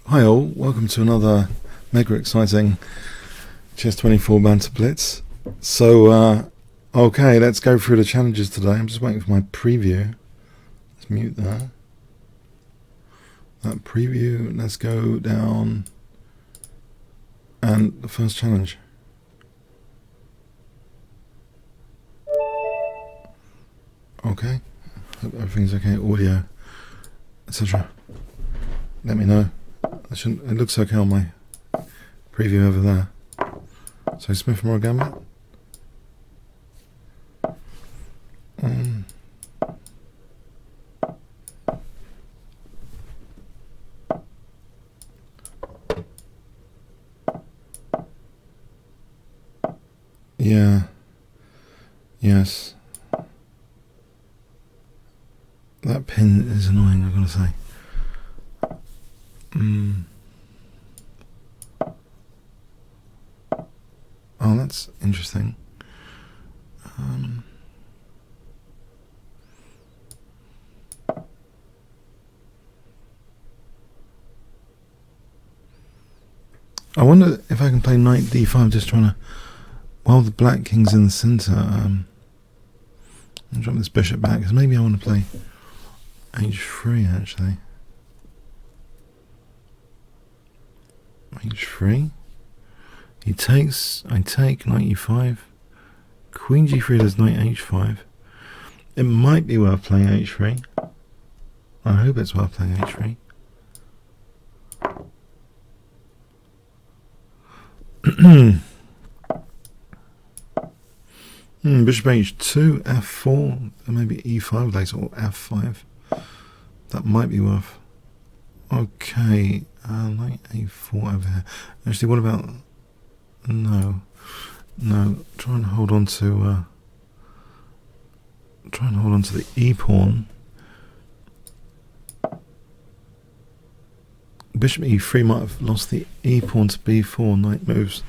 Hi all, welcome to another mega exciting Chess24 Banter Blitz. So, okay, let's go through the challenges today. I'm just waiting for my preview. Let's mute that. That preview, let's go down. And the first challenge. Okay, hope everything's okay, audio, etc. Let me know. It looks okay on my preview over there. So Smith more Gambit. Yeah. Yes. That pin is annoying, I've got to say. Oh, that's interesting. I wonder if I can play knight d5, just trying to, while the black king's in the centre, I'll drop this bishop back, because maybe I want to play h3 actually. h3. He takes, I take, knight e5. Queen g3 does knight h5. It might be worth playing h3. I hope it's worth playing h3. Bishop h2, f4, maybe e5 later, or f5. That might be worth. Okay, knight a4 over here. Actually, what about... No, try and hold on to the e pawn. Bishop e3 might have lost the e pawn to b4. Knight moves.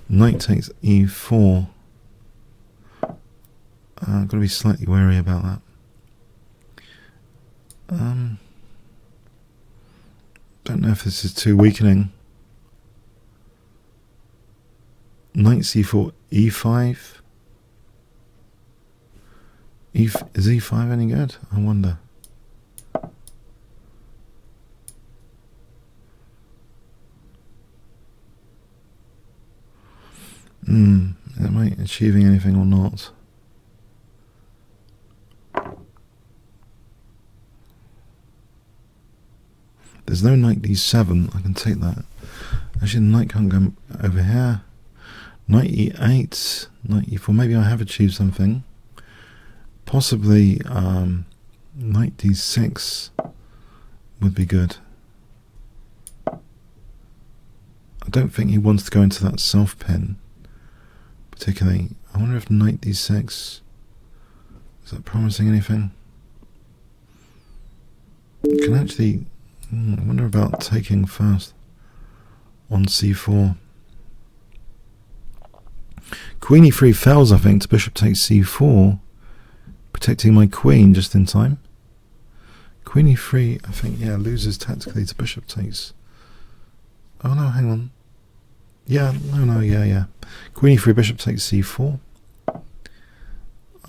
Knight takes e4. I've got to be slightly wary about that. Don't know if this is too weakening. Knight c4, e5. Is e5 any good? I wonder. Am I achieving anything or not? There's no knight d7. I can take that. Actually, the knight can't go over here. Knight e8, knight e4. Maybe I have achieved something. Possibly knight d6 would be good. I don't think he wants to go into that self pin particularly. I wonder if knight d6, is that promising anything? Can actually... I wonder about taking first on c4. Queen e3 fails, I think, to bishop takes c4, protecting my queen just in time. Queen e3, I think, yeah, loses tactically to bishop takes. Oh no, hang on. Yeah, yeah. Queen e3, bishop takes c4.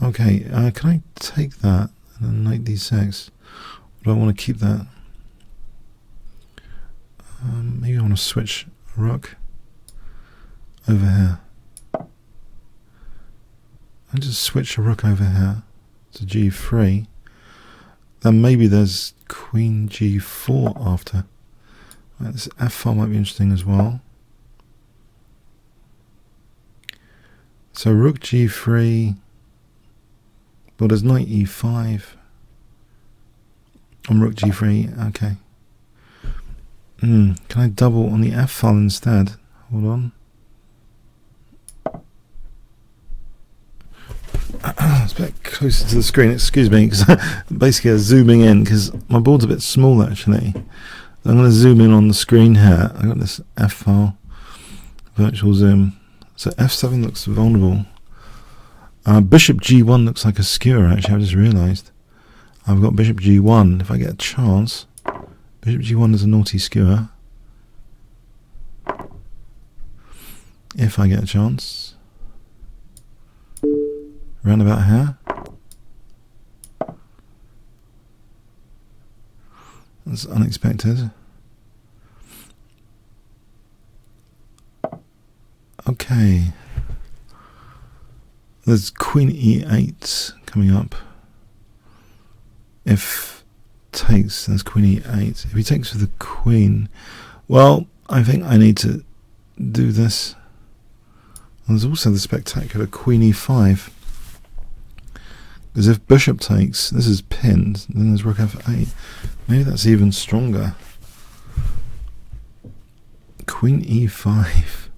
Okay, can I take that and then knight d6? Or do I want to keep that? Maybe I want to switch rook over here. I just switch a rook over here to g3. Then maybe there's queen g4 after. Right, this f4 might be interesting as well. So rook g3. Well, there's knight e5 on rook g3. Okay. Can I double on the f file instead? Hold on. It's a bit closer to the screen, excuse me, because basically I'm zooming in because my board's a bit small actually. I'm going to zoom in on the screen here. I've got this f file, virtual zoom. So f7 looks vulnerable. Bishop g1 looks like a skewer actually, I just realised. I've got bishop g1. If I get a chance, bishop g1 is a naughty skewer. if I get a chance. Round about here. That's unexpected. Okay. There's Queen E8 coming up. If takes, there's Queen E8. If he takes with the Queen, well, I think I need to do this. And there's also the spectacular Queen E5. Because if Bishop takes, this is pinned, then there's Rook F8. Maybe that's even stronger. Queen E5.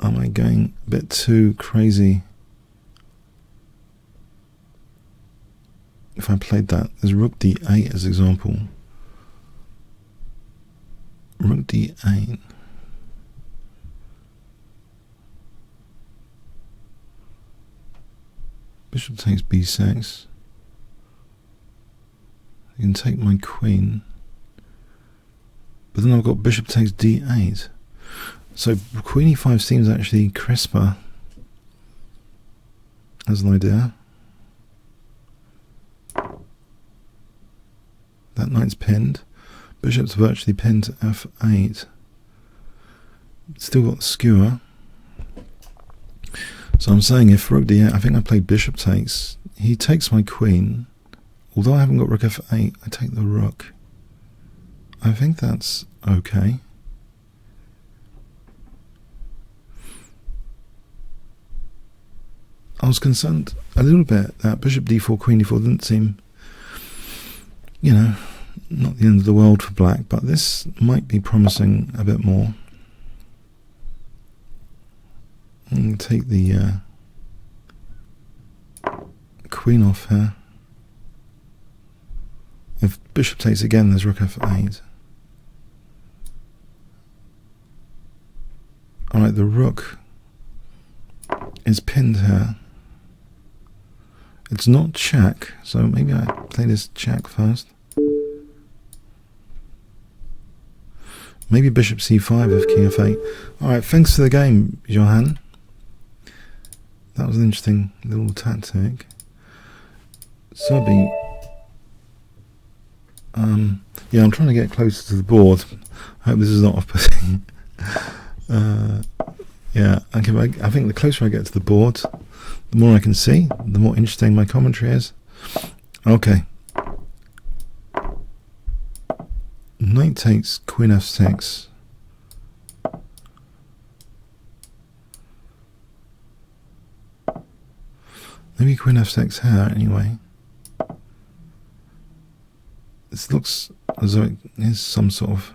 Am I going a bit too crazy? If I played that, there's Rook D8 as example. Rook D8. Bishop takes B6. I can take my queen. But then I've got bishop takes D8. So Queen E5 seems actually crisper as an idea. That knight's pinned. Bishop's virtually pinned to F8. Still got the skewer. So I'm saying if Rook D8, I think I played bishop takes. He takes my queen. Although I haven't got Rook F8, I take the rook. I think that's okay. I was concerned a little bit that Bishop D4, Queen D4 didn't seem, you know, not the end of the world for black, but this might be promising a bit more. I'm going to take the queen off here. If bishop takes again, there's Rook F8. Alright, the rook is pinned here. It's not check, so maybe I play this check first. Maybe bishop c5 if king f8. Alright, thanks for the game, Johan. That was an interesting little tactic. Serbi. Yeah, I'm trying to get closer to the board. I hope this is not off-putting. Yeah, okay, I think the closer I get to the board, the more I can see, the more interesting my commentary is. Okay. Knight takes Queen F6. Maybe Queen F6 here anyway. This looks as though it is some sort of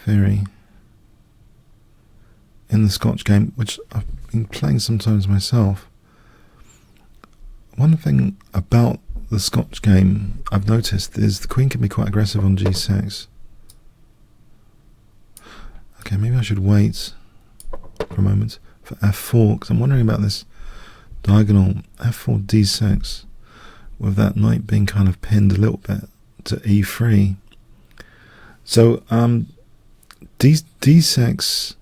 theory in the Scotch game, which I've been playing sometimes myself. One thing about the Scotch game I've noticed is the queen can be quite aggressive on g6. Okay, maybe I should wait for a moment for f4, because I'm wondering about this diagonal f4 d6 with that knight being kind of pinned a little bit to e3. So d6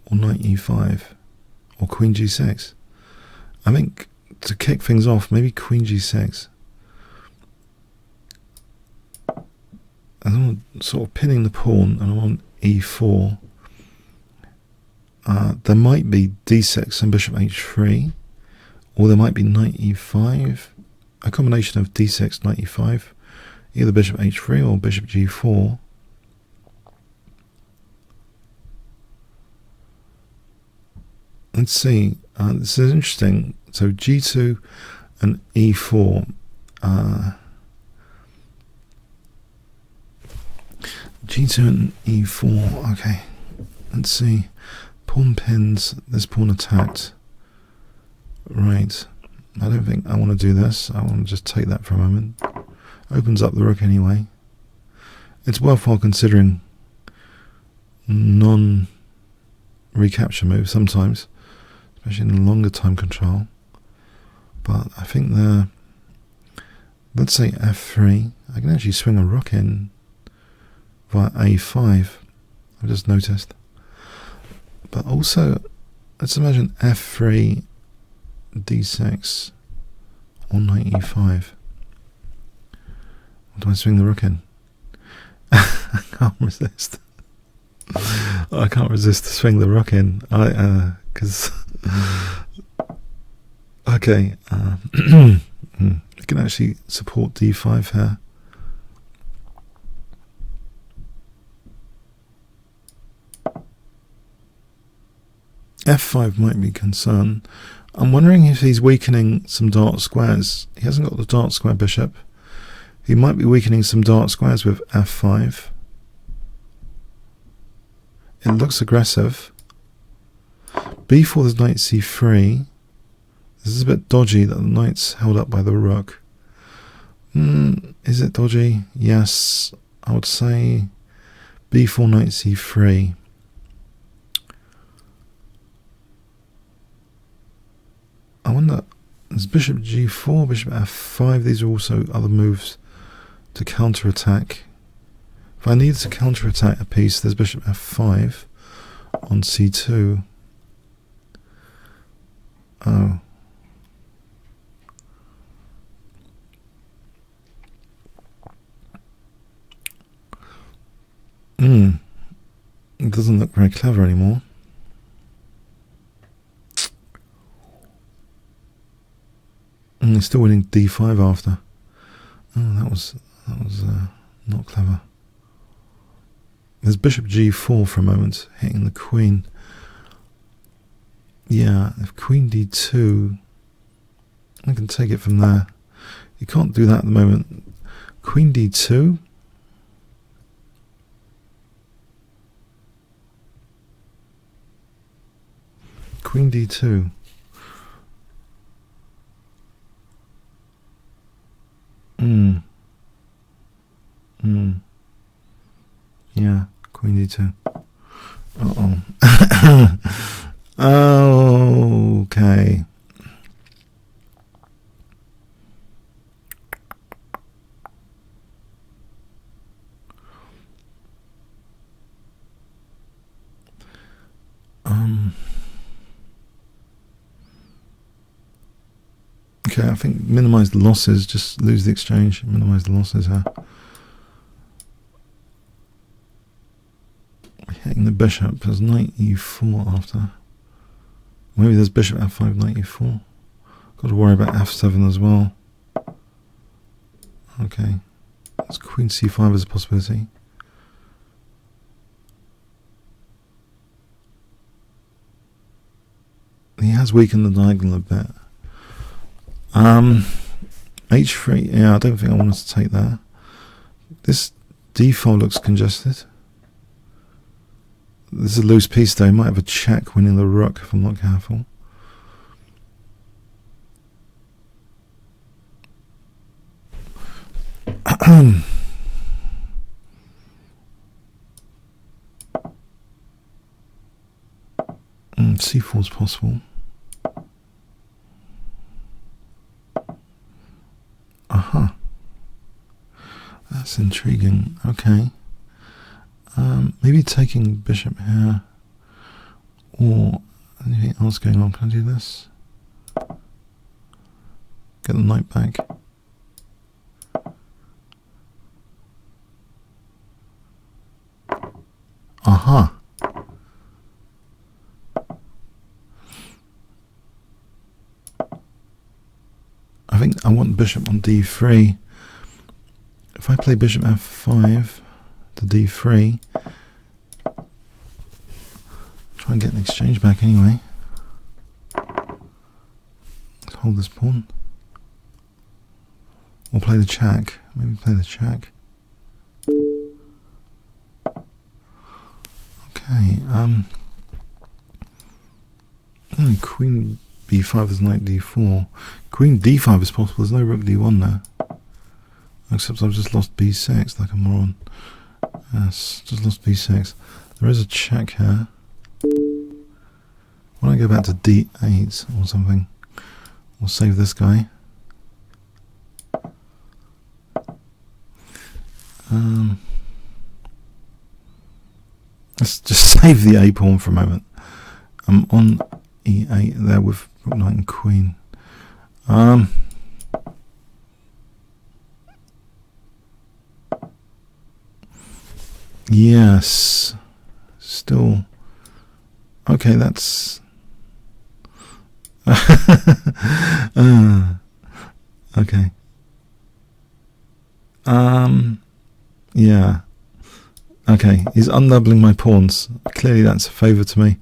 or knight e5 or queen g6. I think to kick things off, maybe queen g6. And I'm sort of pinning the pawn and I'm on e4. There might be d6 and bishop h3, or there might be knight e5, a combination of d6, knight e5, either bishop h3 or bishop g4. Let's see, this is interesting. So g2 and e4. G2 and e4, okay. Let's see. Pawn pins, this pawn attacked. Right. I don't think I want to do this. I want to just take that for a moment. Opens up the rook anyway. It's worthwhile considering non-recapture moves sometimes, especially in longer time control. But I think let's say f3. I can actually swing a rook in via a5. I've just noticed. But also, let's imagine f3, d6, or knight e5. Or do I swing the rook in? I can't resist. I can't resist to swing the rook in. Because okay, you can actually support d5 here. f5 might be a concern. I'm wondering if he's weakening some dark squares. He hasn't got the dark square bishop. He might be weakening some dark squares with f5. It looks aggressive. b4 is knight c3. This is a bit dodgy that the knight's held up by the rook. Is it dodgy? Yes, I would say b4 knight c3. I wonder, there's bishop g4, bishop f5. These are also other moves to counter-attack. If I need to counter-attack a piece, there's bishop f5 on c2. Oh. It doesn't look very clever anymore. He's still winning d5 after. Oh, that was not clever. There's bishop g4 for a moment, hitting the queen. Yeah, if queen d2, I can take it from there. You can't do that at the moment. Queen d2. Queen d2. Yeah, queen d2. Okay. Okay, I think minimize the losses, just lose the exchange, minimize the losses here. Hitting the bishop, there's knight e4 after. Maybe there's bishop f5, knight e4. Got to worry about f7 as well. Okay, there's queen c5 as a possibility. He has weakened the diagonal a bit. h3, yeah, I don't think I wanted to take that. This d4 looks congested. This is a loose piece though. He might have a check winning the rook if I'm not careful. c4 is possible. Aha. That's intriguing. Okay. Maybe taking bishop here, or anything else going on. Can I do this? Get the knight back. Aha. I think I want bishop on d3. If I play bishop f5 to d3, try and get an exchange back anyway. Let's hold this pawn. Or play the check. Maybe play the check. Okay, queen b5 is knight d4. Queen d5 is possible. There's no rook d1 there. Except I've just lost b6 like a moron. Yes, just lost b6. There is a check here. Why don't I go back to d8 or something? We'll save this guy. Let's just save the A pawn for a moment. I'm on E8 there with Rook, Knight and Queen. Yes. Still. Okay, that's... okay. Yeah. Okay, he's undoubling my pawns. Clearly that's a favour to me.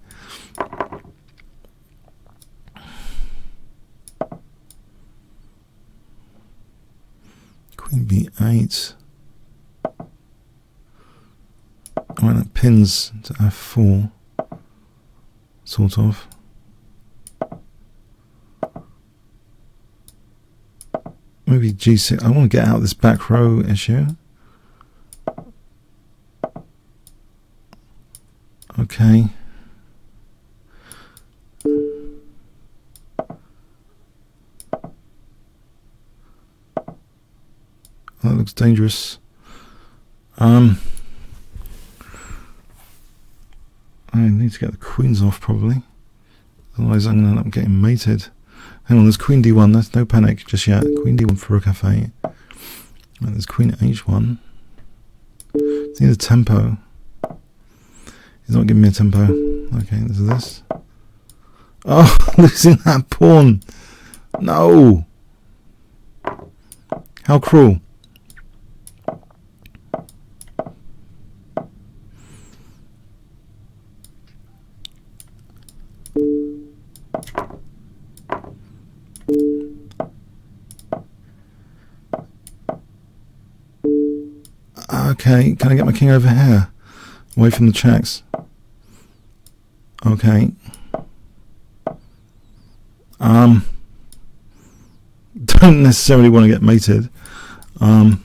Queen B8. Right, that pins to F4. Sort of. Maybe G6. I want to get out of this back row issue. Okay. That looks dangerous. I need to get the queens off probably. Otherwise I'm going to end up getting mated. Hang on, there's Queen D1. There's no panic just yet. Queen D1 for Rook F8. And there's Queen H1. It's need a tempo. He's not giving me a tempo. Okay, there's this. Oh, losing that pawn. No. How cruel. Okay, can I get my king over here? Away from the checks. Okay. Don't necessarily want to get mated. Alright,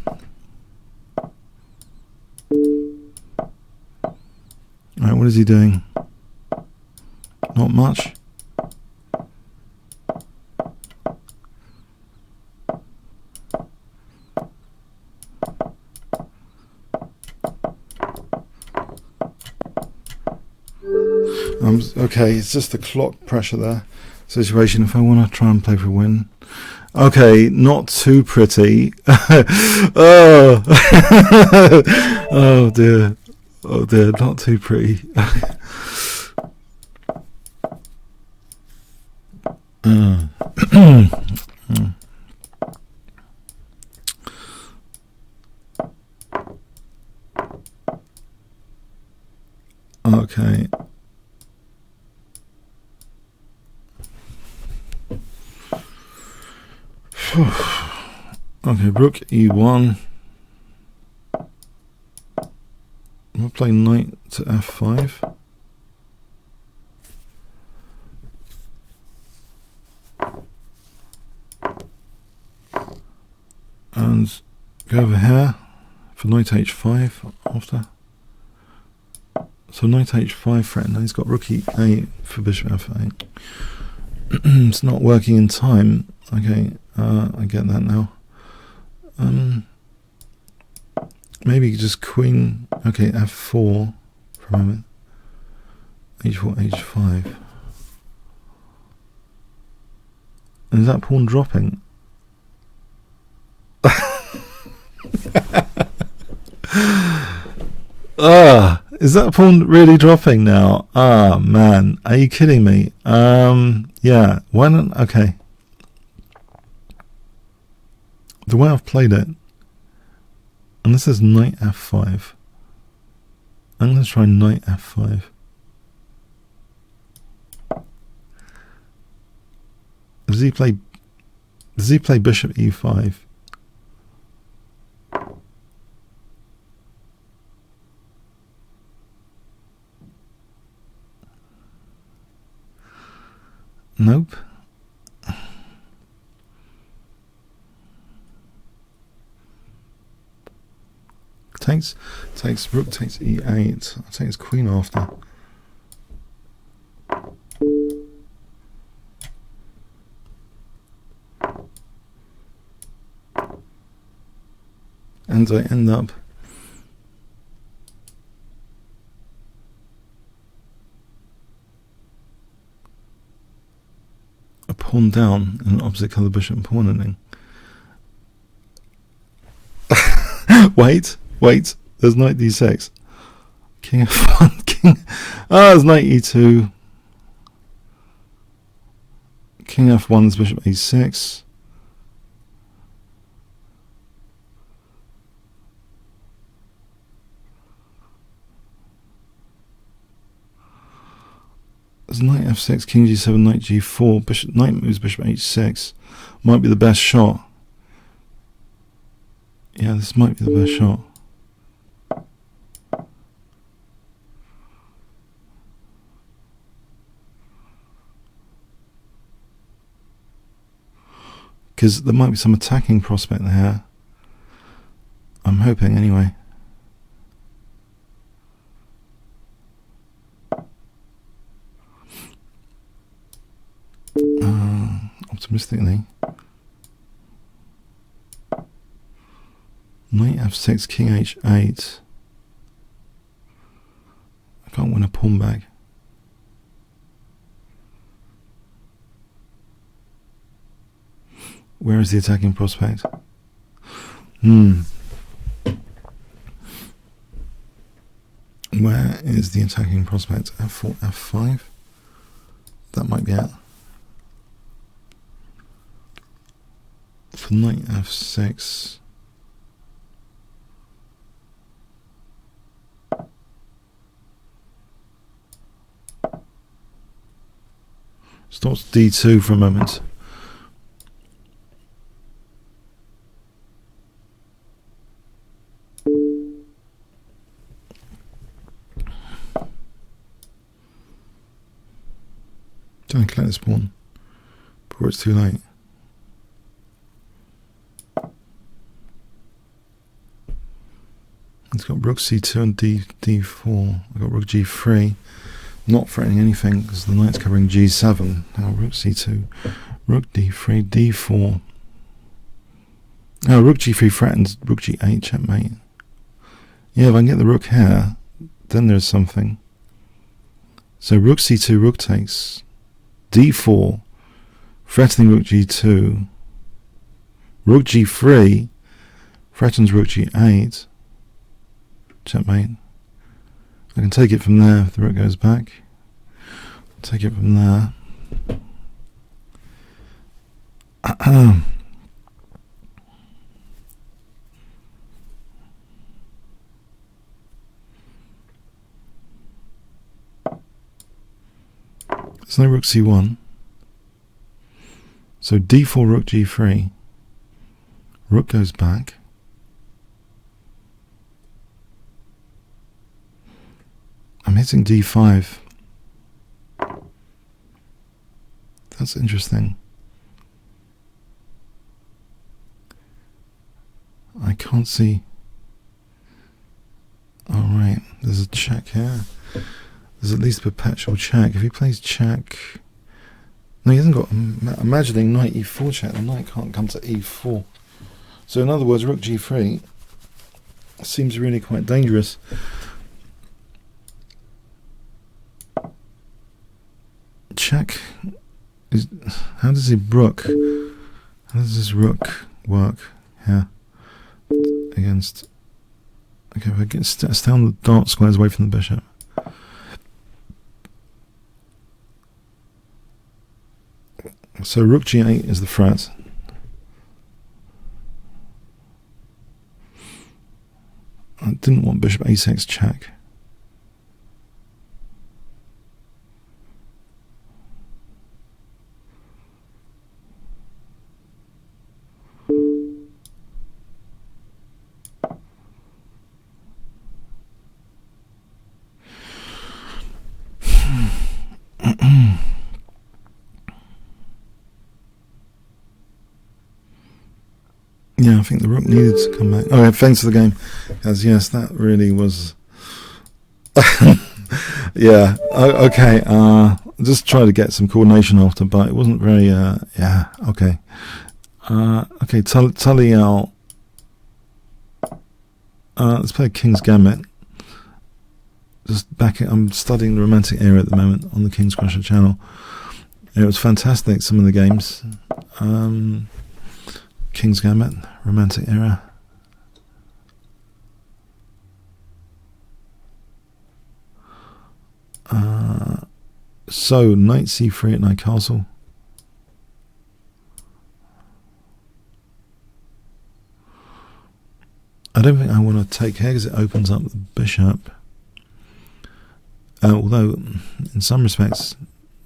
what is he doing? Not much. Okay, it's just the clock pressure there situation. If I want to try and play for a win. Okay, not too pretty. Oh. Oh dear. Oh dear, not too pretty. Okay. Okay, Rook E1. I'll play Knight to F5. And go over here for Knight H5 after. So Knight H5 threat. Now he's got Rook E8 for Bishop F8. It's not working in time. Okay, I get that now. Maybe just Queen. Okay, F4 for a moment. H4, H5. And is that pawn dropping? Is that pawn really dropping now? Ah, man, are you kidding me? Yeah, why not? Okay. The way I've played it, and this is Knight F5. I'm going to try Knight F5. Does he play Bishop E5? Nope. Takes Rook takes E8. I'll take his queen after. And I end up pawn down in an opposite colour bishop and pawn ending. wait, there's knight d6. King f1, king. There's knight e2. King f1 is bishop a6. There's knight f6, king g7, knight g4, knight moves bishop h6. Might be the best shot. Yeah, this might be the best shot. Because there might be some attacking prospect there. I'm hoping anyway. Optimistically. Knight f6, king h8. I can't win a pawn back. Where is the attacking prospect? Where is the attacking prospect? F4, F5? That might be it. For knight F6. Stops D2 for a moment. Don't collect this pawn before it's too late. It's got rook c2 and d4. I've got rook g3. Not threatening anything because the knight's covering g7. Now rook c2, rook d3, d4. Oh, rook g3 threatens rook g8, checkmate. Yeah, if I can get the rook here, then there's something. So rook c2, rook takes, d4, threatening rook g2, rook g3, threatens rook g8, checkmate. I can take it from there if the rook goes back. Take it from there. There's no rook c1. So d4, rook g3. Rook goes back. I'm hitting d5. That's interesting. I can't see. Alright, there's a check here. There's at least a perpetual check. If he plays check... No, he hasn't got... Imagining knight e4 check. The knight can't come to e4. So in other words, rook g3 seems really quite dangerous. Check is, how does he rook? How does this rook work here against? Okay, if I get stay on the dark squares away from the bishop. So rook g8 is the threat. I didn't want bishop a6 check. Yeah, I think the rook needed to come back. Oh, yeah, thanks for the game. As yes, that really was. Yeah. Okay. Just try to get some coordination after, but it wasn't very. Yeah. Okay. Okay. Tully out. Let's play King's Gambit. Just back. I'm studying the Romantic era at the moment on the Kingscrusher channel. It was fantastic, some of the games. King's Gambit, Romantic Era. So, knight c3 at knight castle. I don't think I want to take here because it opens up the bishop. Although, in some respects,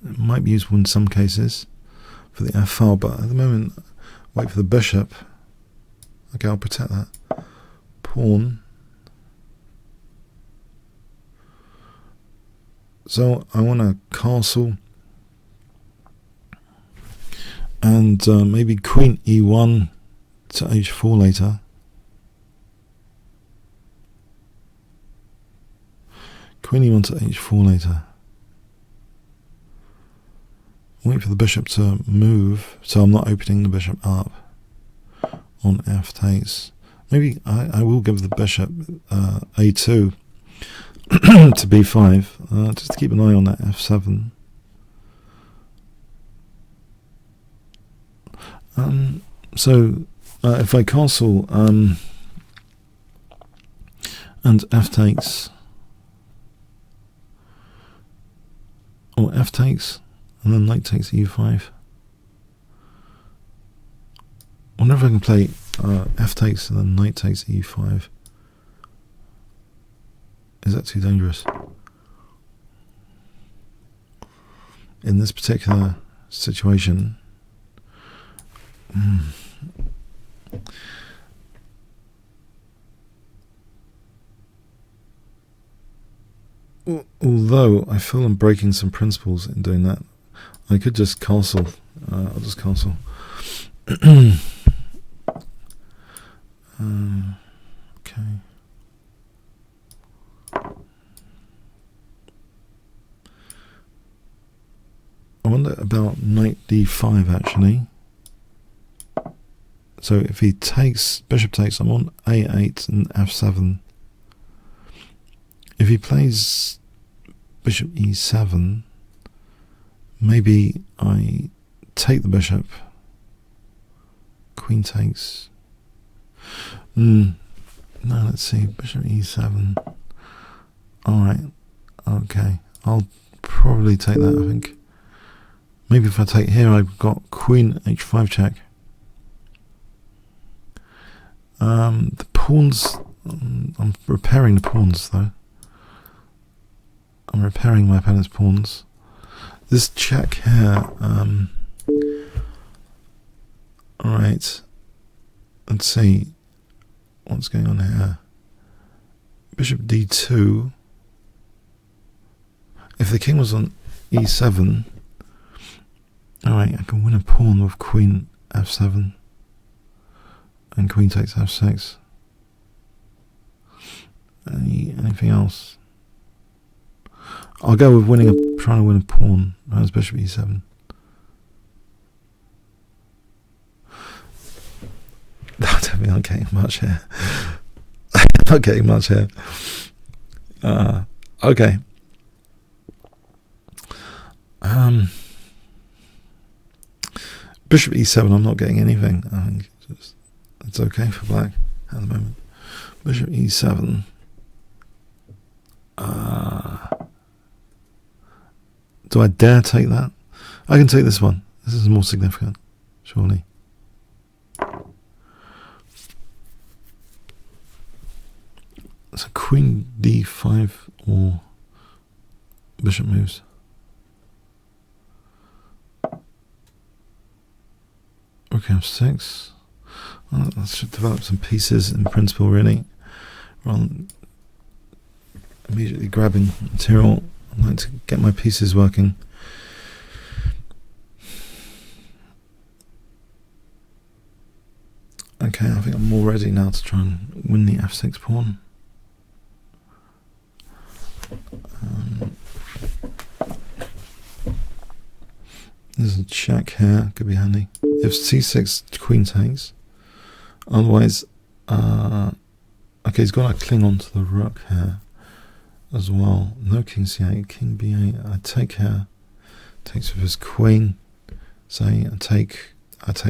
it might be useful in some cases for the f file, but at the moment, wait for the bishop. Okay, I'll protect that. Pawn. So I want a castle. And maybe queen e1 to h4 later. Queen e1 to h4 later. Wait for the bishop to move, so I'm not opening the bishop up on f takes. Maybe I will give the bishop a2 to b5, just to keep an eye on that f7. So if I castle and f takes, or f takes, and then knight takes e5. I wonder if I can play f takes and then knight takes e5. Is that too dangerous? In this particular situation, although I feel I'm breaking some principles in doing that, I could just castle. I'll just castle. Okay. I wonder about knight d5 actually. So if he takes, bishop takes, I'm on a8 and f7. If he plays bishop e7, maybe I take the bishop. Queen takes. No, let's see. Bishop e7. Alright. Okay. I'll probably take that, I think. Maybe if I take here, I've got queen h5 check. The pawns. I'm repairing the pawns, though. I'm repairing my opponent's pawns. This check here. Alright. Let's see what's going on here. Bishop d2. If the king was on e7, alright, I can win a pawn with queen f7 and queen takes f6. Anything else? I'll go with trying to win a pawn. That's bishop e7. I don't think I'm getting much here. I'm not getting much here. Okay. Bishop e7, I'm not getting anything. I think it's okay for black at the moment. Bishop e7. Do I dare take that? I can take this one. This is more significant, surely. So queen d5 or bishop moves. Rook f6. Well, I should develop some pieces in principle, really, rather than immediately grabbing material. I'd like to get my pieces working. Okay, I think I'm more ready now to try and win the f6 pawn. There's a check here, could be handy. If c6, queen takes. Otherwise, okay, he's got to cling on to the rook here as well. No king c8, king b8. I take here Takes with his queen. Say I take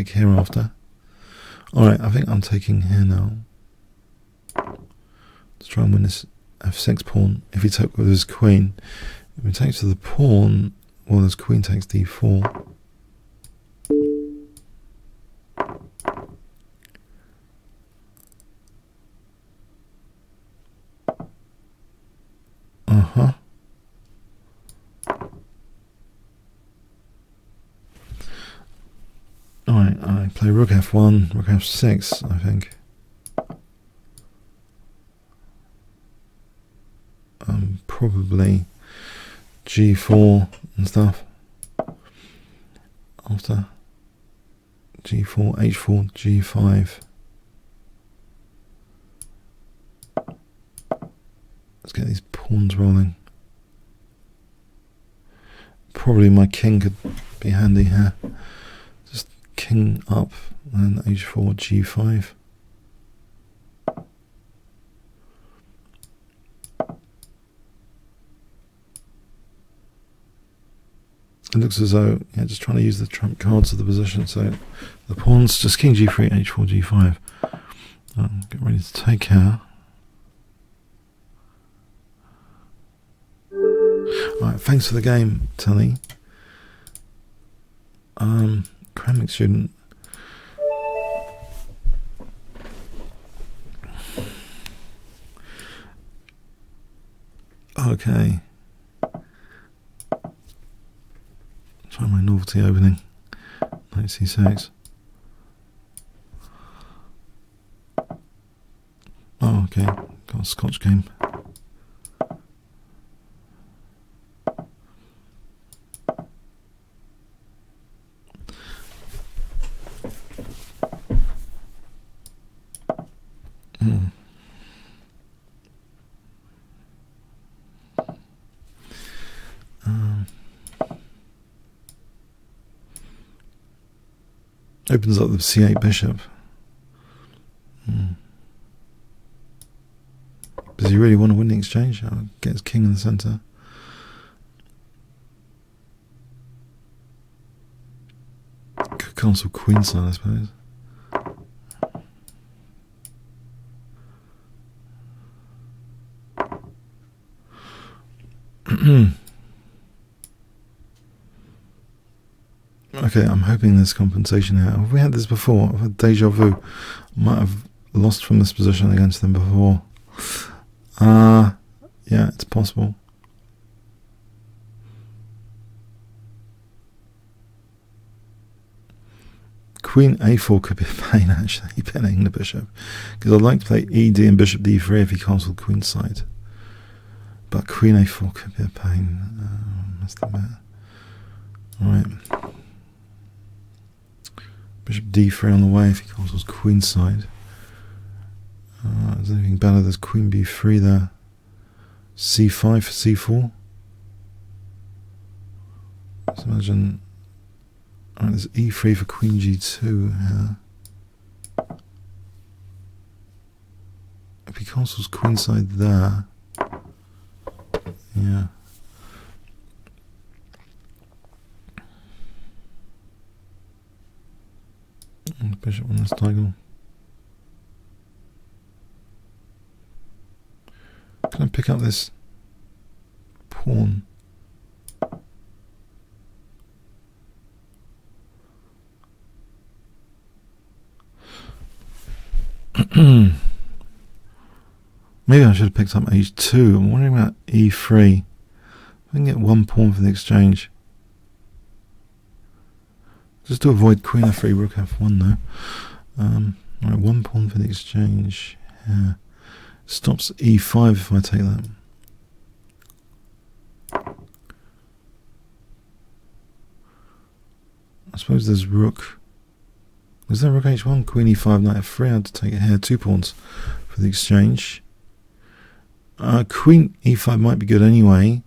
here after. Alright, I think I'm taking here now. Let's try and win this f6 pawn. If he took with his queen, if he takes to the pawn, well, his queen takes d4. Alright, I play rook f1, rook f6, I think. Probably g4 and stuff. After g4, h4, g5. Let's get these pawns rolling. Probably my king could be handy here. Just king up and h4, g5. It looks as though, yeah, just trying to use the trump cards of the position. So the pawns, just king g3, h4, g5. Get ready to take here. Alright, thanks for the game, Telly. Academic student. Okay. Try my novelty opening. Knight c6. Oh, okay. Got a Scotch game. Opens up the c8 bishop. Does he really want to win the exchange? I'll get his king in the centre. Could cancel queenside, I suppose. Okay, I'm hoping there's compensation here. Have we had this before? I've had deja vu. I might have lost from this position against them before. Yeah, it's possible. Queen a4 could be a pain, actually, pinning the bishop. Because I'd like to play ed and bishop d3 if he cancelled queenside. But queen a4 could be a pain. Must admit. Alright. Bishop d3 on the way if he cancels queenside. Is there anything better? There's queen b3 there. c5 for c4. Let's imagine. Alright, there's e3 for queen g2 here. If he cancels queenside there. Yeah. And bishop on this diagonal. Can I pick up this pawn? Maybe I should have picked up h2. I'm wondering about e3. I can get one pawn for the exchange. Just to avoid queen f3, rook f1 though. Alright, one pawn for the exchange. Yeah. Stops e5 if I take that. I suppose there's rook. Is there rook h1? Queen e5, knight f3. I had to take it here. Two pawns for the exchange. Queen e5 might be good anyway.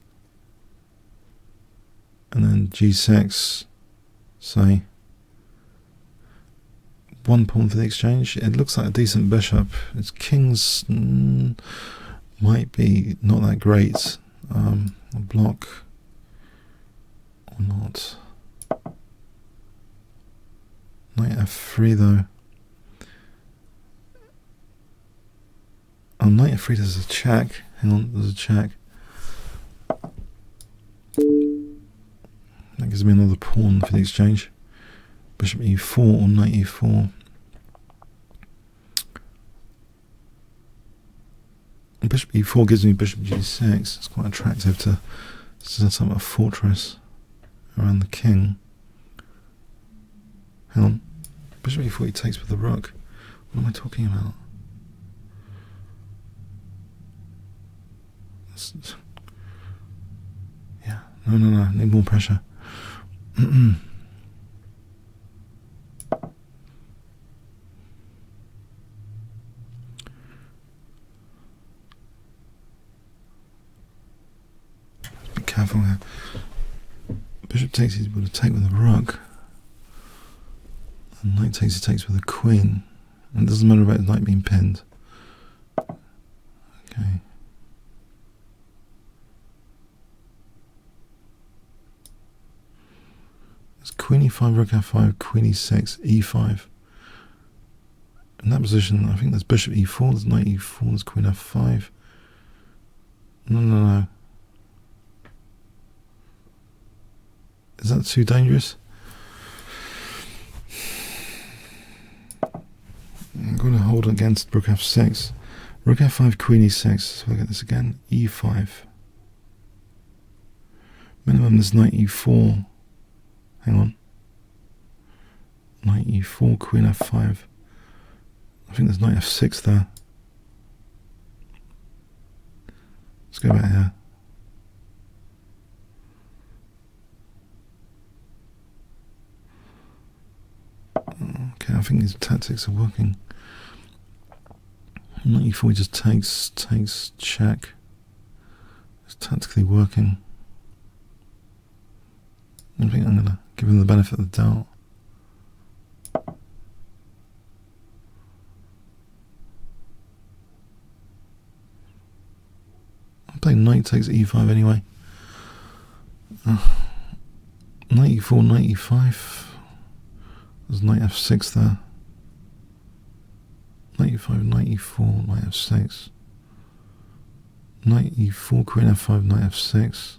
And then g6. Say. One pawn for the exchange. It looks like a decent bishop. Its kings might be not that great. A block or not. about knight f3 though? Oh, knight f3, there's a check. Hang on, there's a check. That gives me another pawn for the exchange. Bishop e4 or knight e4. Bishop e4 gives me bishop g6. It's quite attractive to set up a fortress around the king. Hang on. Bishop e4 he takes with the rook. What am I talking about? Yeah. No. Need more pressure. Be careful here. Bishop takes, he's able to take with the rook. And knight takes, he takes with the queen. And it doesn't matter about the knight being pinned. Okay. It's queen e5, rook f5, queen e6, e5. In that position, I think there's bishop e4, there's knight e4, there's queen f5. No. Is that too dangerous? I'm going to hold against rook f6. Rook f5, queen e6. So look at this again. e5. Minimum is knight e4. Hang on. Knight e4, queen f5. I think there's knight f6 there. Let's go back here. Okay, I think these tactics are working. Knight e4 just takes check. It's tactically working. I think I'm going to give him the benefit of the doubt. I'll play knight takes e5 anyway. Knight e4, knight e5. There's knight f6 there. Knight e5, knight e4, knight f6. Knight e4, queen f5, knight f6.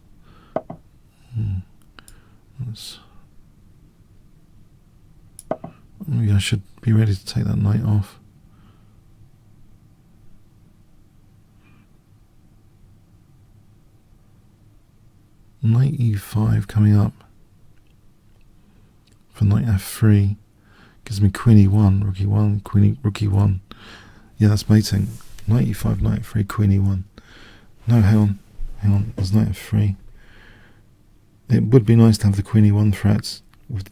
Maybe I should be ready to take that knight off. Knight e5 coming up for knight f3 gives me queen e1, rook e1, rook e1. Yeah, that's mating. Knight e5, knight f3, queen e1. No, hang on. There's knight f3. It would be nice to have the queen e1 threats. What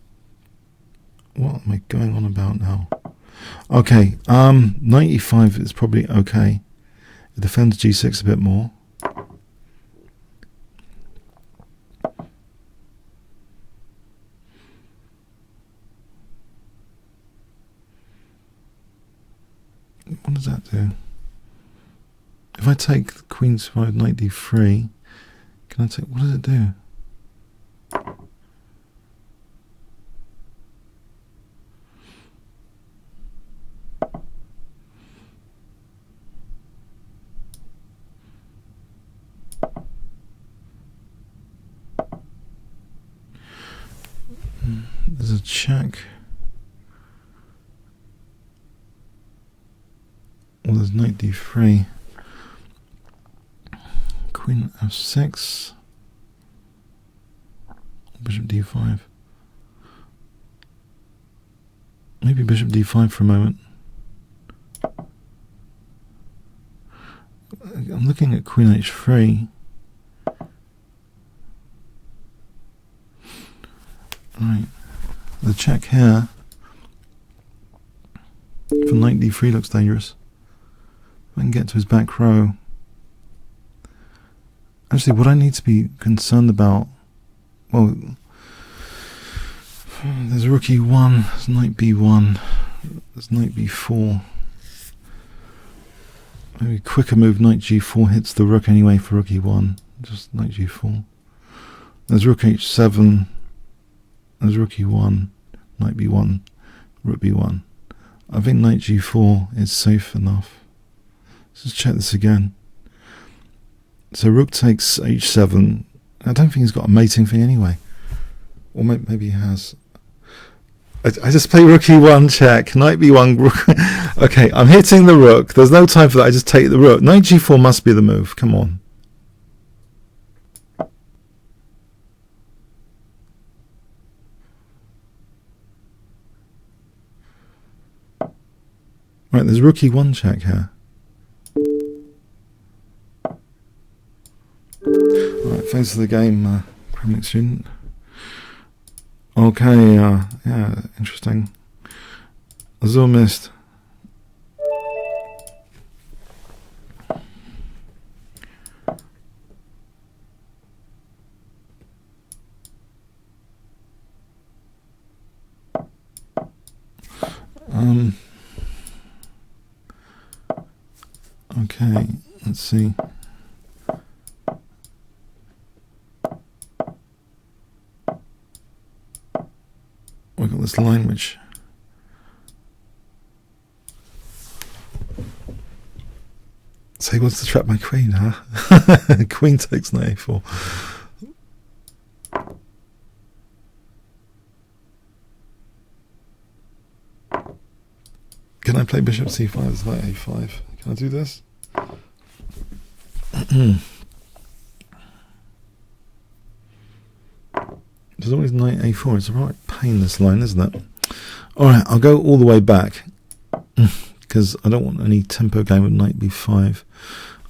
am I going on about now? Okay, knight e5 is probably okay. It defends g6 a bit more. What does that do? If I take the queen's 5, knight d3, can I take, what does it do? There's a check. Well, there's knight d3. Queen f6. Bishop d5. Maybe bishop d5 for a moment. I'm looking at queen h3. Right, the check here for knight d3 looks dangerous. If I can get to his back row. Actually, what I need to be concerned about, well, there's rook e1, there's knight b1, there's knight b4. Maybe a quicker move, knight g4 hits the rook anyway for rook e1, just knight g4. There's rook h7. There's rook e1, knight b1, rook b1. I think knight g4 is safe enough. Let's just check this again. So rook takes h7. I don't think he's got a mating thing anyway. Or maybe he has. I just play rook e1 check, knight b1, rook. Okay, I'm hitting the rook. There's no time for that. I just take the rook. Knight g4 must be the move. Come on. Right, there's rook e1 check here. Alright, thanks for the game, Premier student. Okay, yeah, interesting. Azure missed. Okay, let's see. We've got this line which so he wants to trap my queen, huh? Queen takes knight a4. Can I play bishop c5? Is knight a5? Can I do this? There's always knight a4. It's a right pain, this line, isn't it? Alright, I'll go all the way back because I don't want any tempo game with knight b5.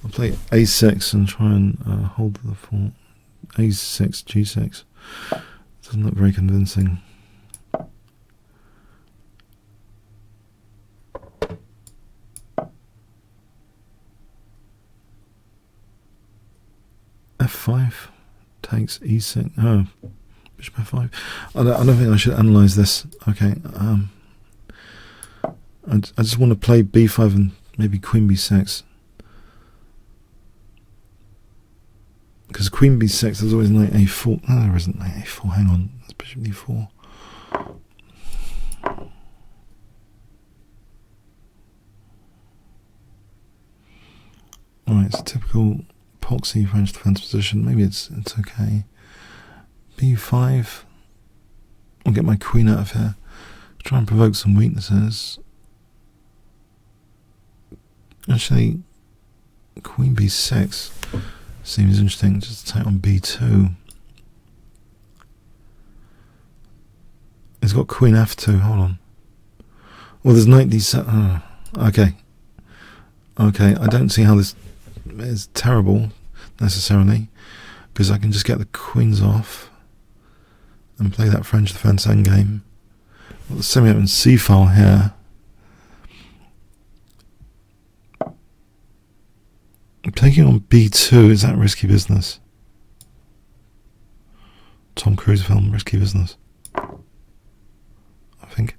I'll play a6 and try and hold the fort. a6, g6. Doesn't look very convincing. f5 takes e6. Oh, bishop f5. I don't think I should analyse this. Okay. I just want to play b5 and maybe queen b6. Because queen b6, there's always knight a4. No, there isn't knight a4. Hang on. That's bishop d4. Alright, it's a typical epoxy French defense position. Maybe it's okay. b5. I'll get my queen out of here. Try and provoke some weaknesses. Actually, queen b6 seems interesting. Just take on b2. It's got queen f2. Hold on. Well, there's knight d7. Oh, okay. Okay, I don't see how this is terrible necessarily, because I can just get the queens off and play that French defense endgame. Got the semi-open c file here. Taking on b2, is that risky business? Tom Cruise film, risky business. I think.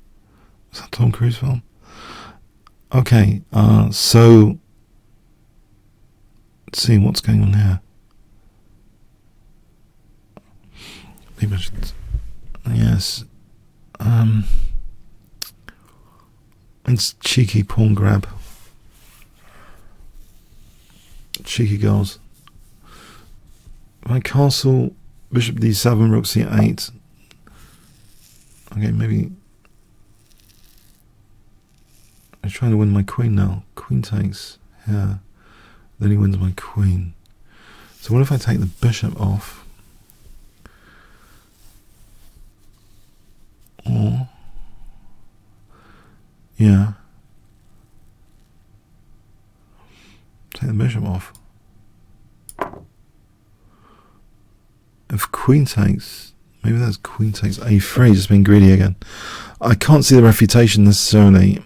Was that Tom Cruise film? Okay, so let's see what's going on here. Maybe I should. Yes. It's cheeky pawn grab. Cheeky girls. My castle, bishop d7, rook c8. Okay, maybe I'm trying to win my queen now. Queen takes here. Then he wins my queen. So what if I take the bishop off? Or yeah. Take the bishop off. If queen takes, maybe that's queen takes a3, just being greedy again. I can't see the refutation necessarily.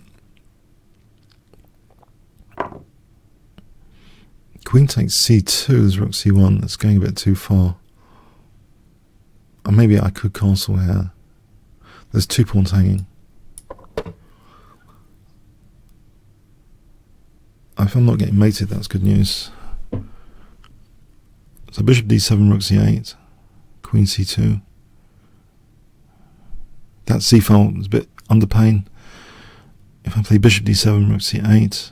Queen takes c2, there's rook c1, that's going a bit too far. Or maybe I could castle here. There's 2 pawns hanging. If I'm not getting mated, that's good news. So bishop d7, rook c8, queen c2. That c file is a bit under pain. If I play bishop d7, rook c8.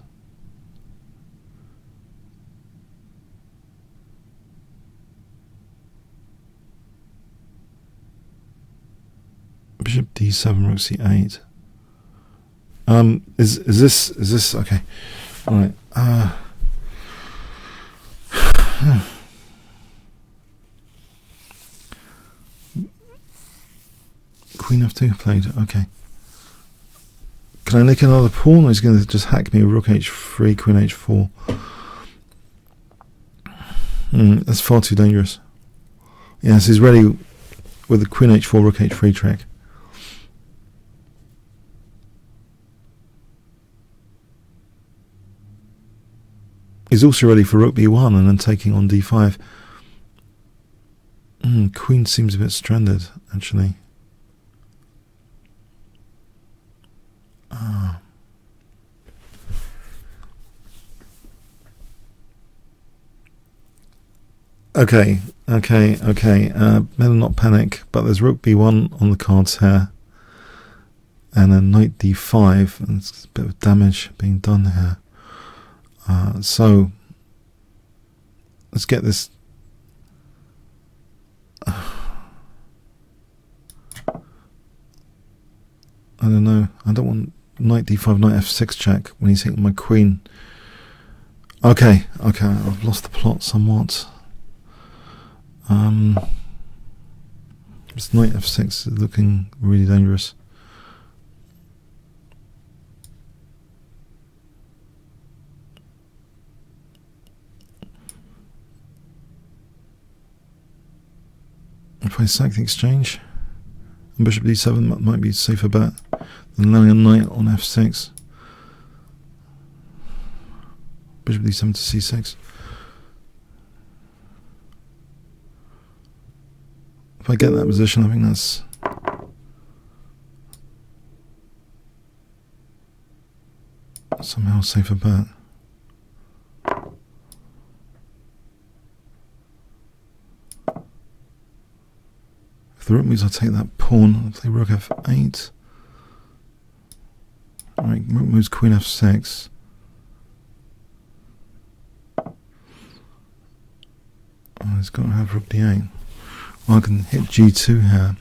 Bishop d7, rook c8. Is this okay? All right. Queen f2 played. Okay. Can I nick another pawn, or is he going to just hack me with rook h3, queen h4? That's far too dangerous. Yes, he's ready with the queen h4, rook h3 trick. He's also ready for rook b1 and then taking on d5. Queen seems a bit stranded, actually. Okay. Better not panic, but there's rook b1 on the cards here. And then knight d5, and it's a bit of damage being done here. So let's get this. I don't know. I don't want knight d5, knight f6 check when he's hitting my queen. Okay. I've lost the plot somewhat. This knight f6 is looking really dangerous. If I sack the exchange, and bishop d7 might be a safer bet than landing a knight on f6. Bishop d7 to c6. If I get that position, I think that's somehow a safer bet. If the rook moves, I'll take that pawn. I'll play rook f8. Alright, rook moves queen f6. Oh, he's got to have rook d8. Well, I can hit g2 here.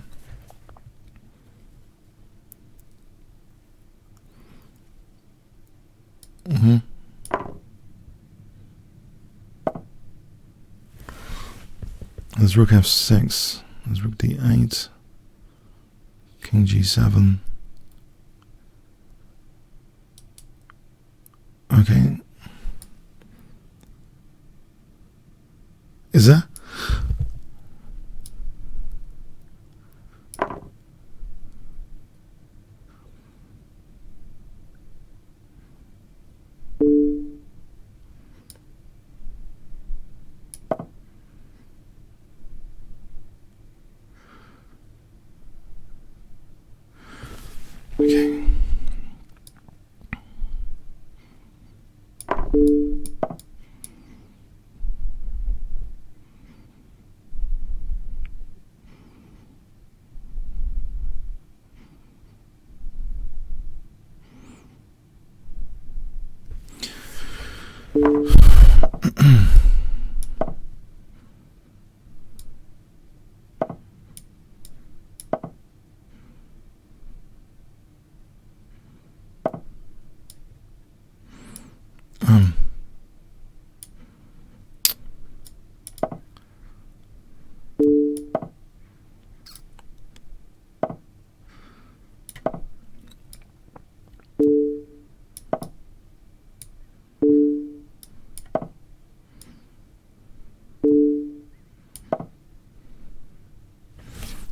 There's rook f6. There's rook d8. King g7. Okay. Is there? Okay.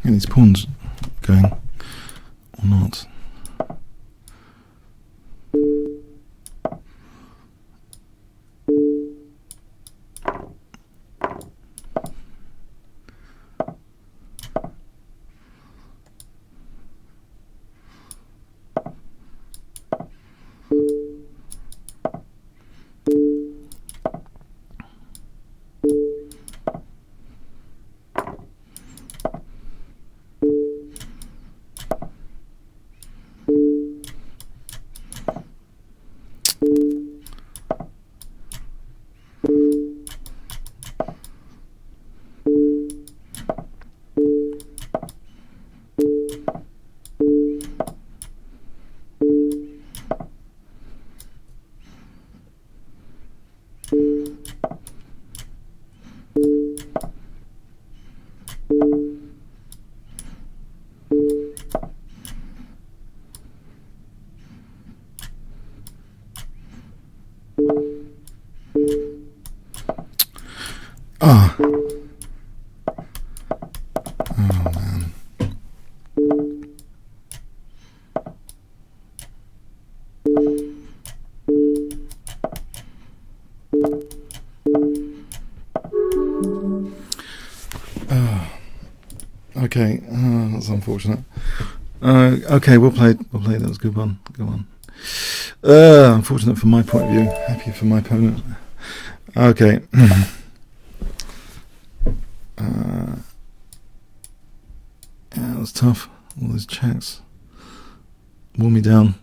Are these pawns going or not? Ah! Oh man. Okay, that's unfortunate. Okay, we'll play. That was a good one. Good one. Unfortunate from my point of view. Happy for my opponent. Okay. Yeah, that was tough. All those checks wore me down.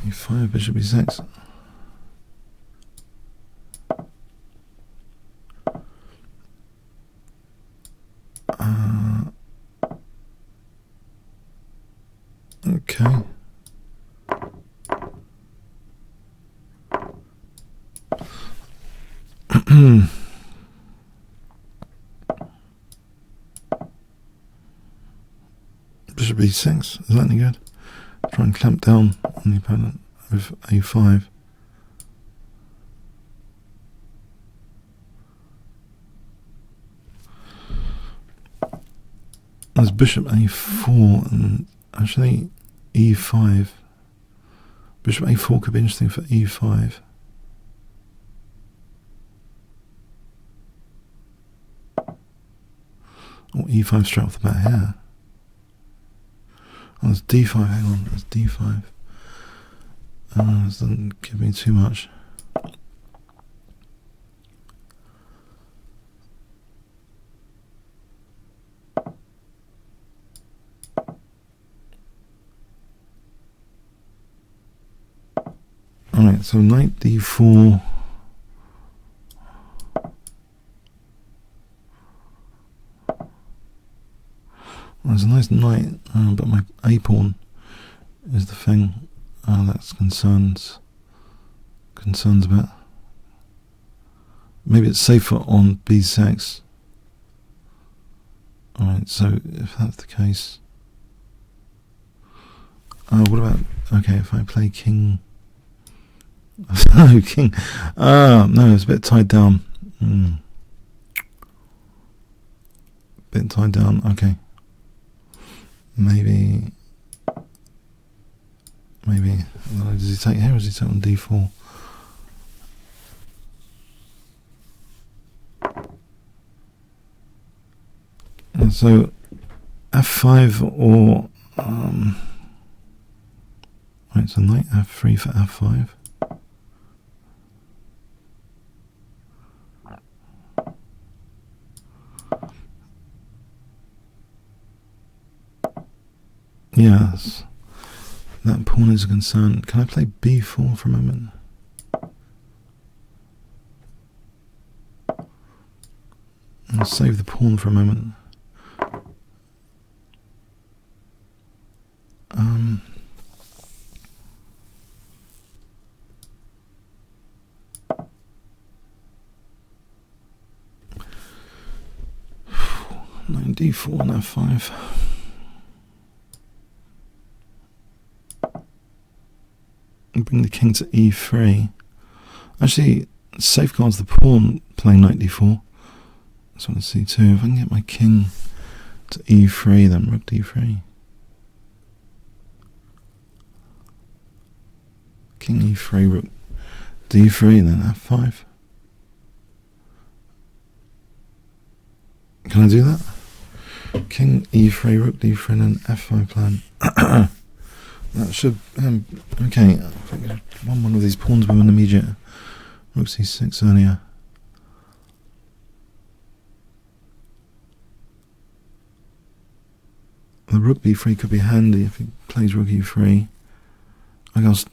E5, bishop e6. Okay. Bishop e6, is that any good? Try and clamp down on the opponent with a5. There's bishop a4 and actually e5. Bishop a4 could be interesting for e5. Or e5 straight off the bat here. Oh, there's d5, hang on, there's d5. This doesn't give me too much. Alright, so knight d4. There's a nice knight, but my a-pawn is the thing that's concerns a bit. Maybe it's safer on b6. Alright, so if that's the case, what about, okay, if I play king, no, king, no, it's a bit tied down, bit tied down, okay. Maybe, does he take here or does he take on d4? And so f5 or, right, so knight f3 for f5. Yes, that pawn is a concern. Can I play b4 for a moment? I'll save the pawn for a moment. Knight d4 and f5. Bring the king to e3. Actually, safeguards the pawn playing knight d4. That's what I see too. If I can get my king to e3, then rook d3. King e3, rook d3, and then f5. Can I do that? King e3, rook d3, and then f5 plan. That should, okay, I think I won one of these pawns with an immediate rook c6 earlier. The rook b3 could be handy if he plays rook e3. I guess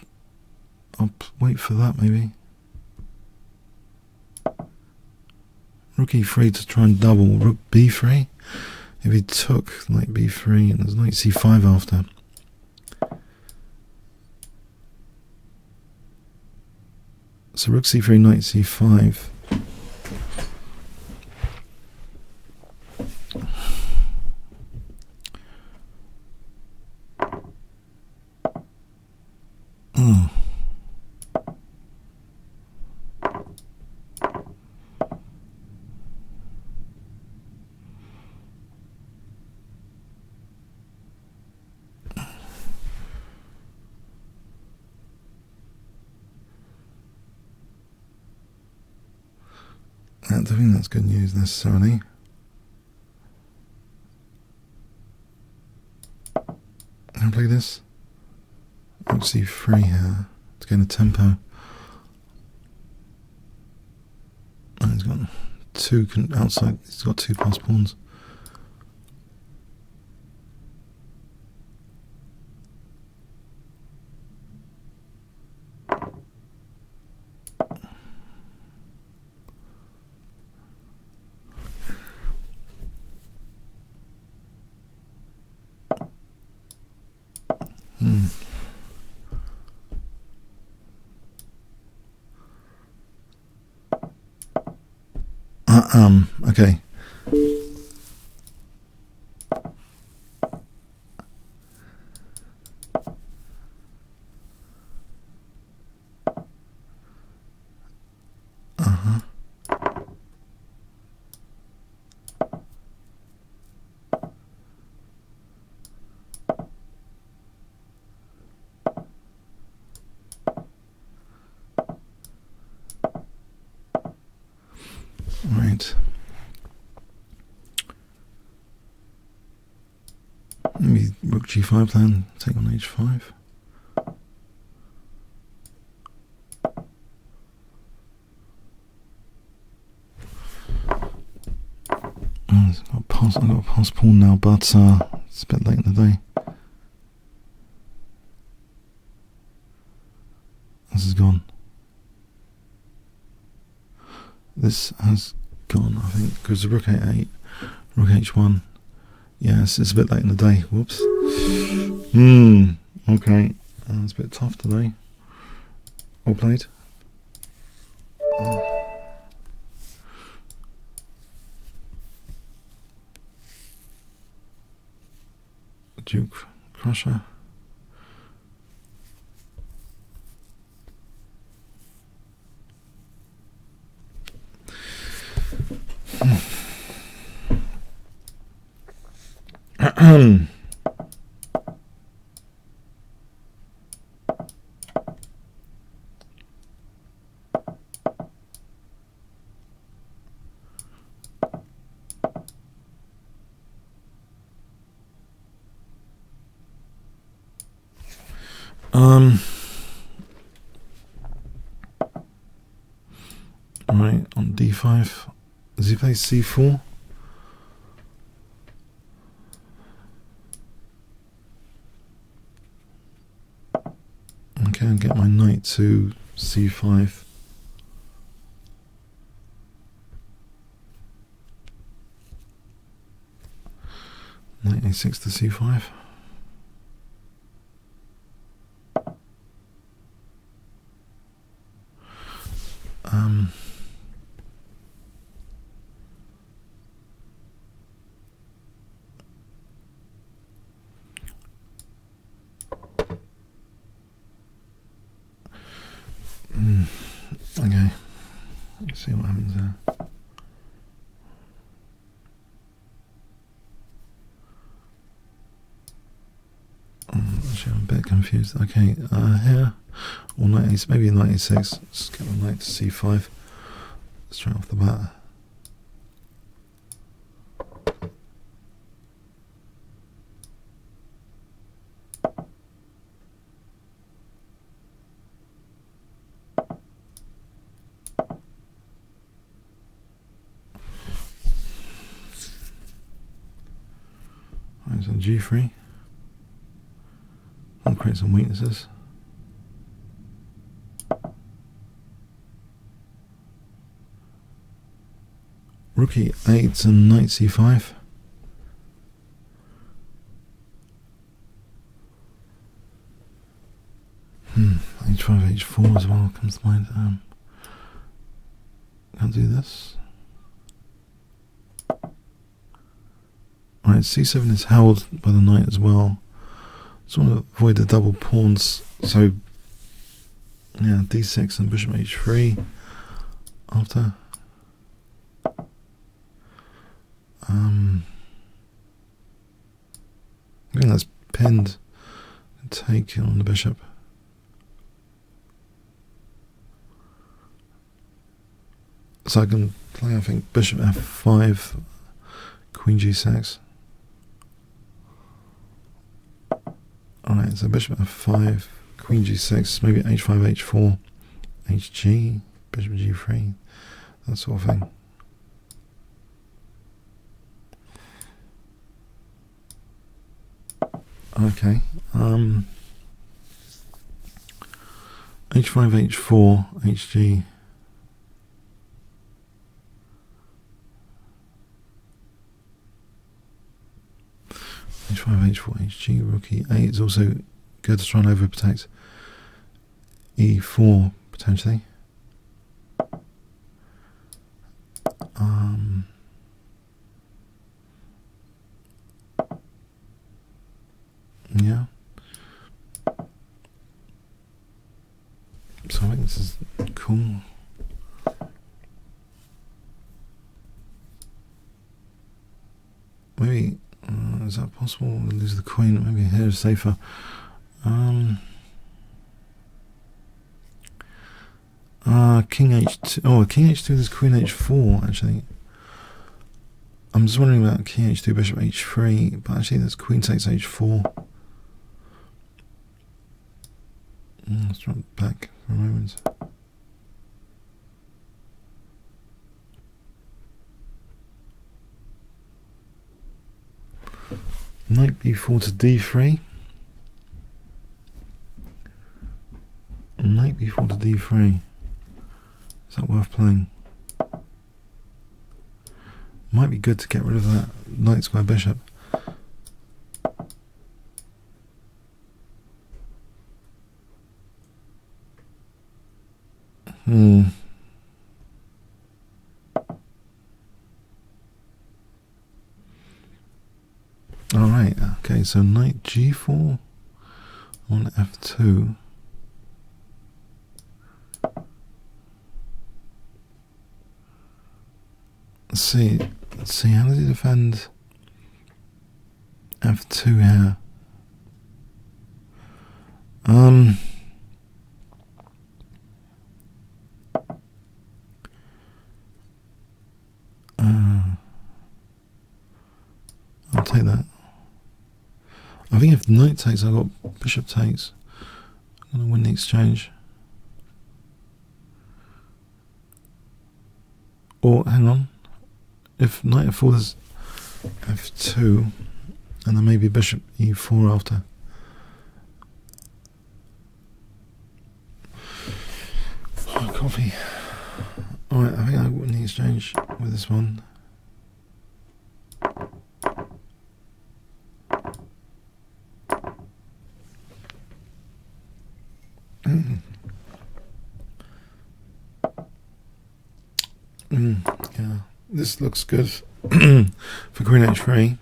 I'll wait for that maybe. Rook e3 to try and double. Rook b3. If he took knight b3 and there's knight c5 after. So rook c3, knight c5. Oh. I don't think that's good news necessarily. Can I play this? Rook c3 here to gain a tempo. And he's got two outside. He's got two passed pawns. Okay. Right. Maybe rook g5 plan, take on h5. I've got a pass pawn now, but it's a bit late in the day. This is gone. This has gone, I think, because the rook a8, rook h1. Yes, it's a bit late in the day. Whoops. Okay. It's a bit tough today. Well played. Duke Crusher. Right, on d5. Does he play c4? Okay, I'll get my knight to c5. Knight a6 to c5. Okay, let's see what happens there. Actually, I'm a bit confused. Okay, here, or knight a6, maybe knight a6. Let's get my knight to c5 straight off the bat. Right, so g3. I'll create some weaknesses. Rook e8 and knight c5. H5, H4 as well comes to mind. Can't do this. Alright, c7 is held by the knight as well. Just want to avoid the double pawns. So, yeah, d6 and bishop h3 after. I think that's pinned. Take on the bishop. So I can play, I think, bishop f5, queen g6. Alright, so bishop f5, queen g6, maybe h5, h4, hg, bishop g3, that sort of thing. Okay, h5, h4, hg. h5, h4, hg, rook e8 is also good to try and overprotect e4 potentially. Yeah. So I think this is cool. Maybe. Is that possible? We'll lose the queen. Maybe here is safer. King h2. Oh, king h2. There's queen h4. Actually, I'm just wondering about king h2, bishop h3. But actually, there's queen takes h4. Let's drop back for a moment. Knight b4 to d3. Knight b4 to d3. Is that worth playing? Might be good to get rid of that knight square bishop. Alright, okay, so knight g4 on f2. Let's see, how does he defend f2 here? I'll take that. I think if knight takes, I've got bishop takes. I'm going to win the exchange. Or, hang on. If knight f4 is f2, and then maybe bishop e4 after. Oh, coffee. Alright, I think I win the exchange with this one. Yeah, this looks good for queen h3.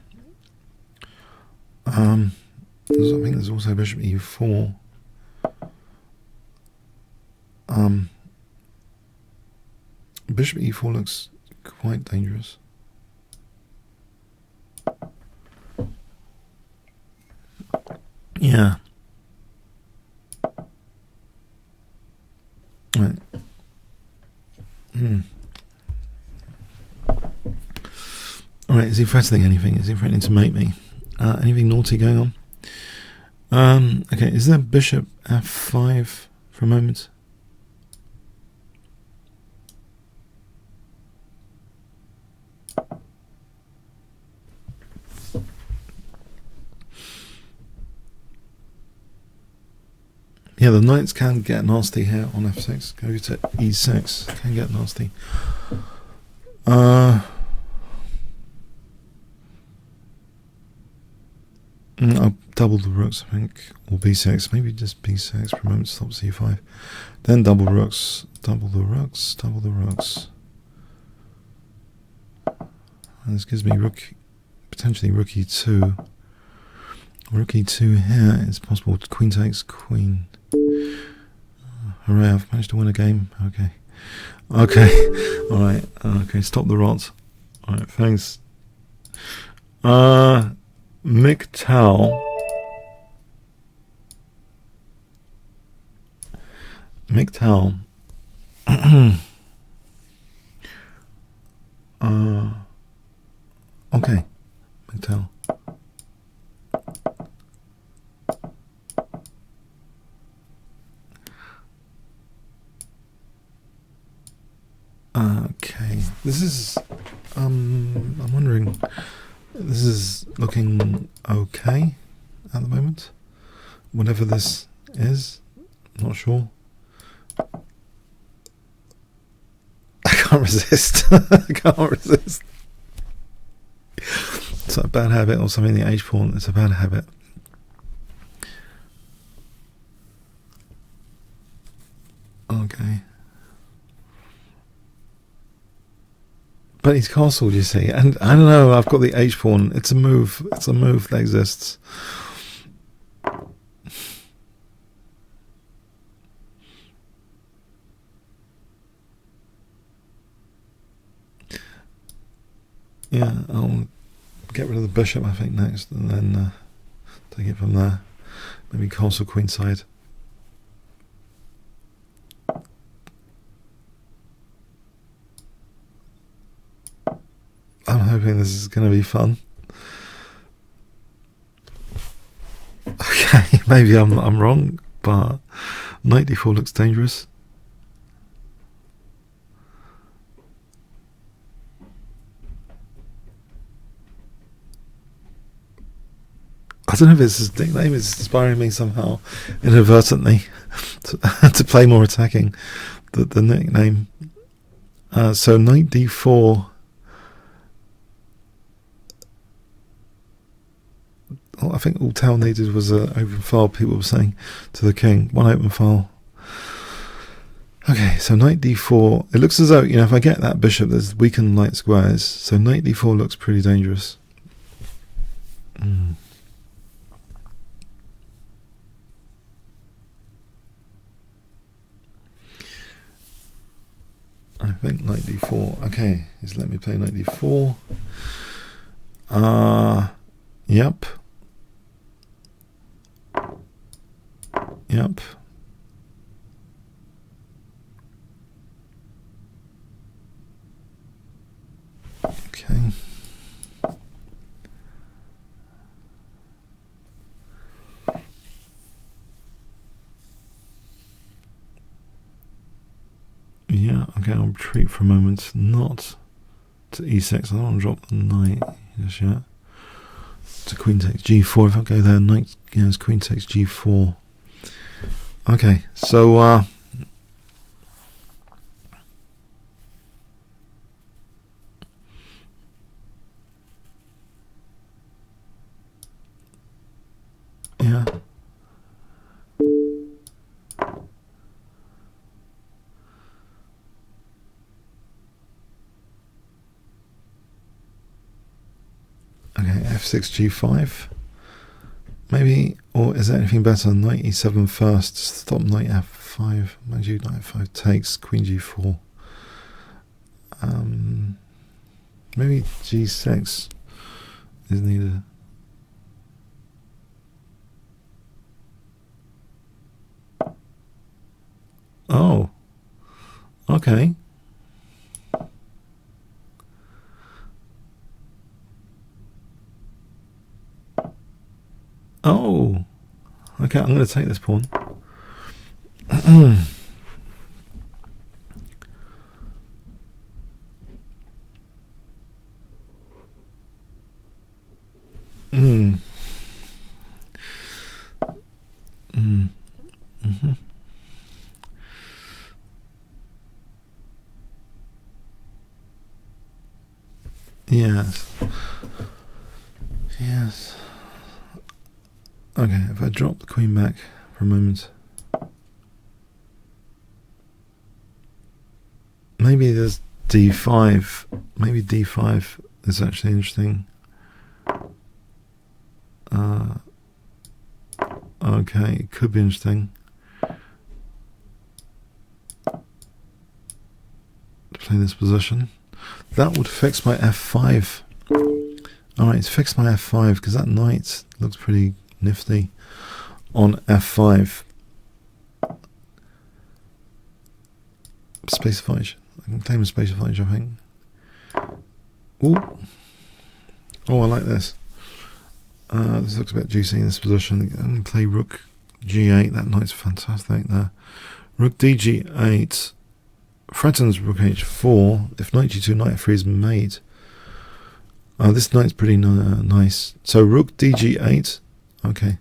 I think there's also bishop e4. Bishop e4 looks quite dangerous. Yeah. Right. Alright, is he threatening anything? Is he threatening to mate me? Anything naughty going on? Okay, is there bishop f5 for a moment? Yeah, the knights can get nasty here on f6. Go to e6. Can get nasty. double the rooks, I think, or b6. Maybe just b6 for a moment, stop c5. Then double rooks, double the rooks, double the rooks. And this gives me rook, potentially rook e2. Rook e2 here. It's possible. Queen takes queen. Hooray! I've managed to win a game. Okay. Okay. All right. Okay. Stop the rot. All right. Thanks. Mick Towell. Mick Towell. Okay. Mick Towell. Okay, this is, I'm wondering, this is looking okay at the moment, whatever this is, not sure. I can't resist, I can't resist. It's a bad habit or something, the h-pawn, it's a bad habit. Okay. But he's castled, you see, and I don't know, I've got the h-pawn, it's a move that exists. Yeah, I'll get rid of the bishop, I think, next, and then take it from there. Maybe castle queenside. I'm hoping this is going to be fun. Okay, maybe I'm wrong, but knight d4 looks dangerous. I don't know if his nickname is inspiring me somehow, inadvertently, to play more attacking. The nickname. So knight d4. I think all Towell needed was an open file, people were saying, to the king. One open file. Okay, so knight d4. It looks as though, you know, if I get that bishop, there's weakened light squares. So knight d4 looks pretty dangerous. I think knight d4. Okay, he's let me play knight d4. Yep. Yep. Okay. Yeah, okay, I'll retreat for a moment. Not to e6. I don't want to drop the knight just yet. To queen takes g4. If I go there, knight, yes, queen takes g4. Okay, so yeah. Okay, f6 g5 maybe, or is there anything better? Knight e7 first, stop knight f5. Mind you, knight f5 takes, queen g4. Maybe g6 is needed. Oh, okay. Oh, okay, I'm going to take this pawn. Yes. Yes. Okay, if I drop the queen back for a moment. Maybe there's d5. Maybe d5 is actually interesting. Okay, it could be interesting to play this position. That would fix my f5. Alright, it's fixed my f5 because that knight looks pretty nifty on f5. Space advantage. I can claim a space advantage, I think. Ooh. Oh, I like this. This looks a bit juicy in this position. I'm going to play rook g8. That knight's fantastic there. Rook dg8 threatens rook h4. If knight g2, knight f3 is made. This knight's pretty nice. So rook dg8. Okay.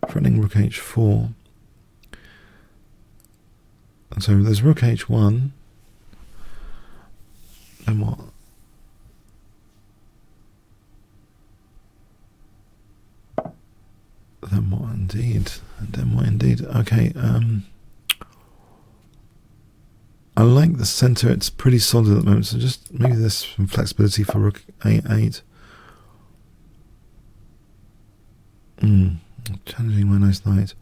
Threatening rook h4. And so there's rook h1. Then what? Then what indeed? Then what indeed? Okay, I like the center, it's pretty solid at the moment, so just maybe there's some flexibility for rook a8. Challenging my nice knight.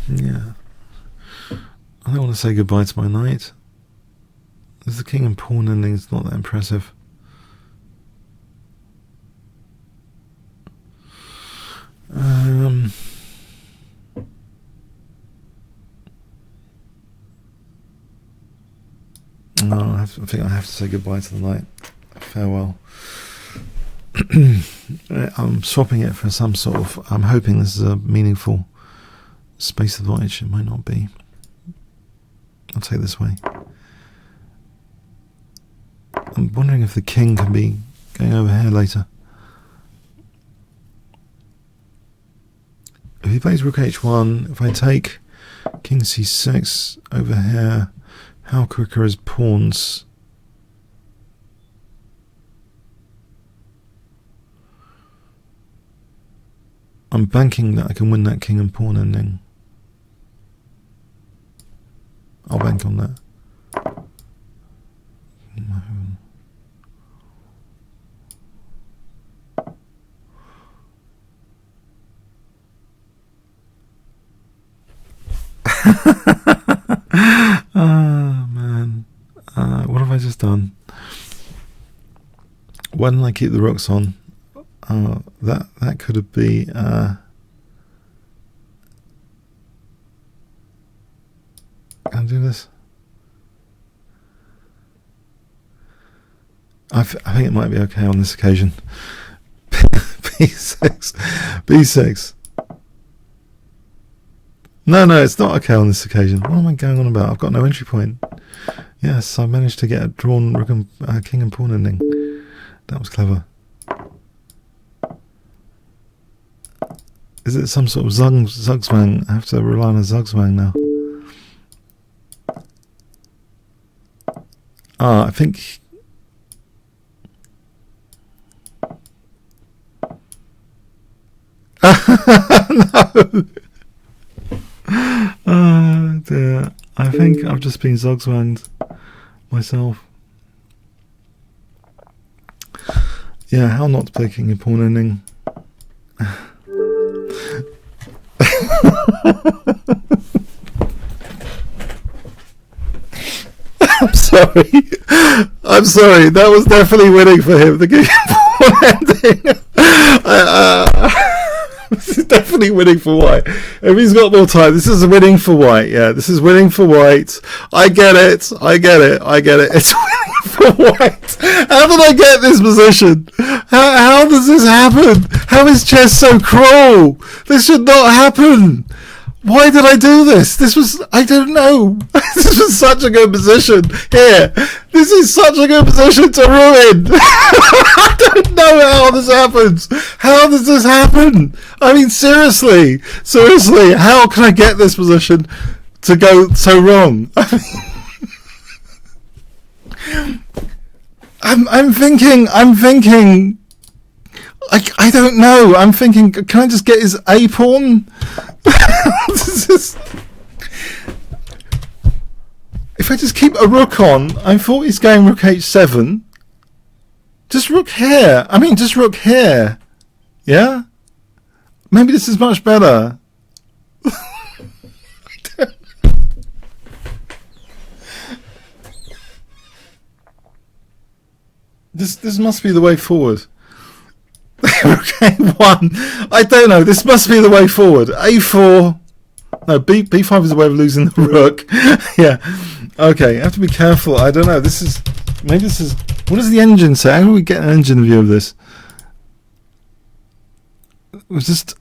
Yeah. I don't want to say goodbye to my knight. There's the king and pawn ending, it's not that impressive. No, I think I have to say goodbye to the knight. Farewell. I'm swapping it for some sort of... I'm hoping this is a meaningful space advantage. It might not be. I'll take it this way. I'm wondering if the king can be going over here later. If he plays rook h1, if I take king c6 over here, how quick are his pawns? I'm banking that I can win that king and pawn ending. I'll bank on that. Oh man, what have I just done? Why didn't I keep the rooks on? That could have been can I do this? I think it might be okay on this occasion. B6. No, it's not okay on this occasion. What am I going on about? I've got no entry point. Yes, I managed to get a drawn rook and, king and pawn ending. That was clever. Is it some sort of Zugzwang? I have to rely on a Zugzwang now. I think... No! Dear. I think I've just been Zugzwanged myself. Yeah, how not to play king and pawn ending. I'm sorry. That was definitely winning for him. The king and pawn ending. This is definitely winning for white. If he's got more time, this is winning for white. Yeah, this is winning for white. I get it. It's winning for white. How did I get this position? How does this happen? How is chess so cruel? This should not happen. Why did I do this? This was, I don't know. This was such a good position. Here, this is such a good position to ruin. I don't know how this happens. How does this happen? I mean, seriously, how can I get this position to go so wrong? I'm thinking. I don't know. I'm thinking, can I just get his A pawn? If I just keep a rook on, I thought he's going rook h7. Just rook here. I mean, just rook here. Yeah? Maybe this is much better. This must be the way forward. Rook a1. I don't know. This must be the way forward. a4. No, b5 is the way of losing the rook. Yeah. Okay, you have to be careful. I don't know. Maybe this is. What does the engine say? How do we get an engine view of this? It was just.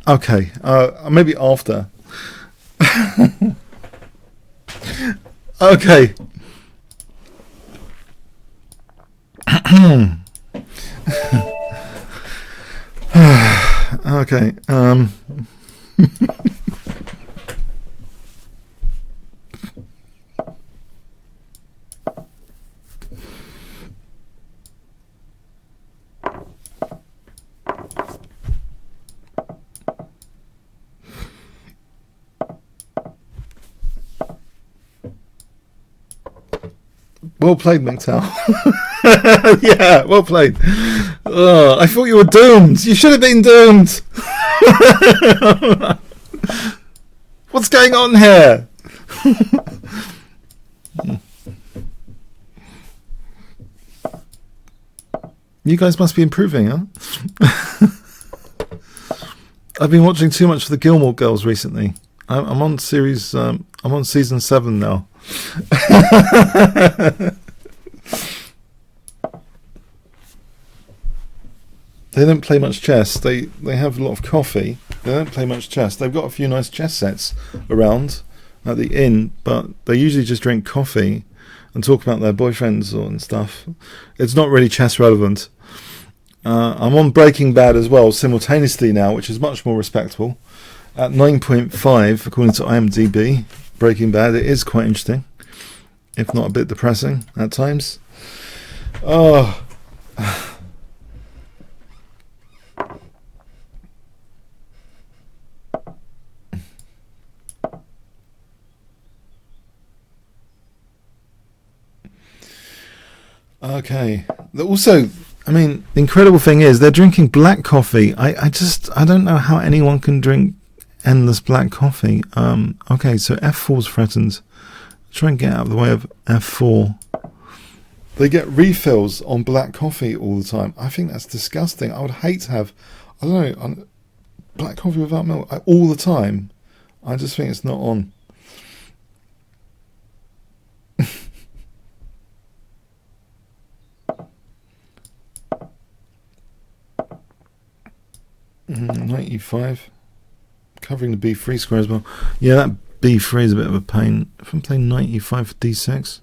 Okay. Maybe after. Okay. Okay. Well played, McTowell. Yeah, well played. Oh, I thought you were doomed. You should have been doomed. What's going on here? You guys must be improving, huh? I've been watching too much of the Gilmore Girls recently. I'm on series. I'm on season 7 now. They don't play much chess. They have a lot of coffee. They don't play much chess. They've got a few nice chess sets around at the inn, but they usually just drink coffee and talk about their boyfriends and stuff. It's not really chess relevant. I'm on Breaking Bad as well simultaneously now, which is much more respectable. At 9.5 according to IMDb, Breaking Bad. It is quite interesting, if not a bit depressing at times. Oh. Okay. Also, I mean, the incredible thing is they're drinking black coffee. I don't know how anyone can drink endless black coffee. Okay, so f4's threatened. Try and get out of the way of f4. They get refills on black coffee all the time. I think that's disgusting. I would hate to have, I don't know, black coffee without milk all the time. I just think it's not on. Knight e5, covering the b3 square as well. Yeah, that b3 is a bit of a pain. If I'm playing knight e5 for d6,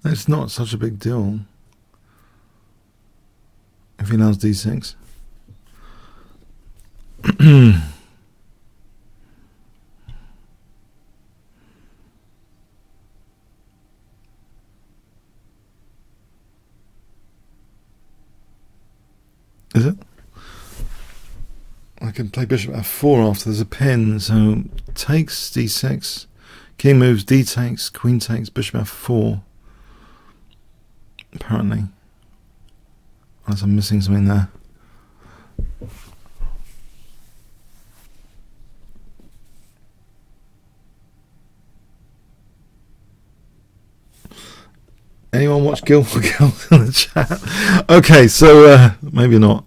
it's not such a big deal if he allows d6. Is it? I can play bishop f4 after there's a pin, so takes d6, king moves, d takes, queen takes, bishop f4. Apparently, unless I'm missing something there. Anyone watch Gilmore Girls in the chat? Okay, so maybe not.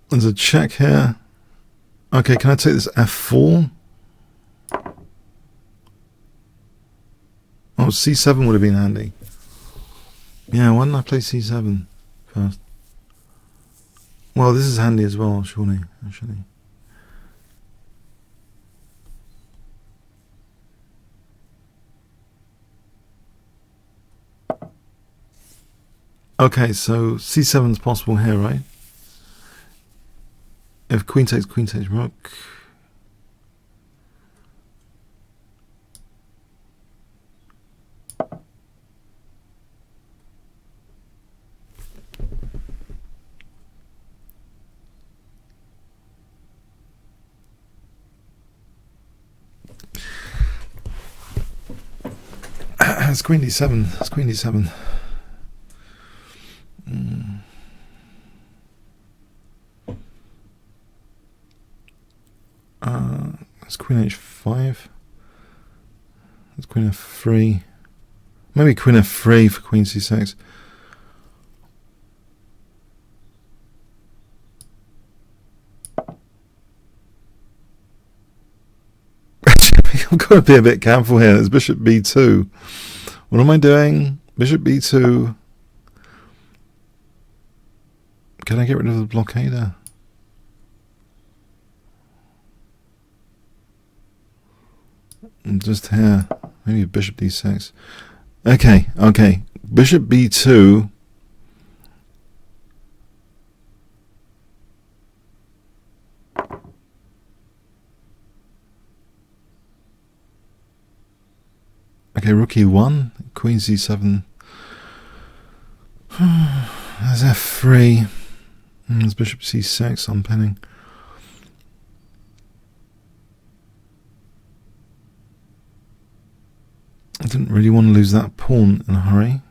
There's a check here. Okay, can I take this f4? Oh, c7 would have been handy. Yeah, why didn't I play c7 first? Well, this is handy as well, surely, actually. Okay, so c7 is possible here, right? If queen takes rook. It's queen d7. It's queen d7. It's queen h5. It's queen f3. Maybe queen f3 for queen c6. I've got to be a bit careful here. There's bishop b2. What am I doing? Bishop b2. Can I get rid of the blockader? Just here. Maybe bishop d6. Okay, okay. Bishop b2. Okay, rook e1, queen c7. There's f3. There's bishop c6. I'm pinning. I didn't really want to lose that pawn in a hurry.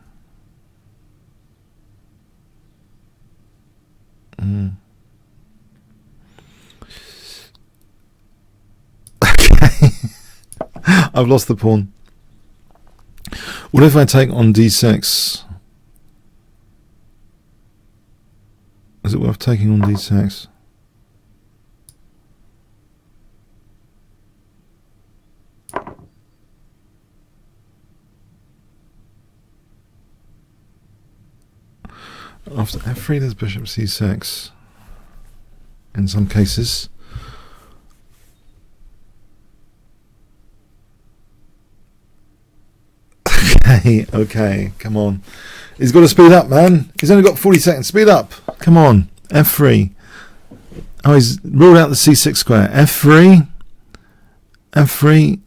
Okay. I've lost the pawn. What if I take on d6? Is it worth taking on d6? After f3 there's bishop c6 in some cases. Okay, okay, come on. He's got to speed up, man. He's only got 40 seconds. Speed up. Come on. f3. Oh, he's ruled out the c6 square. f3. f3.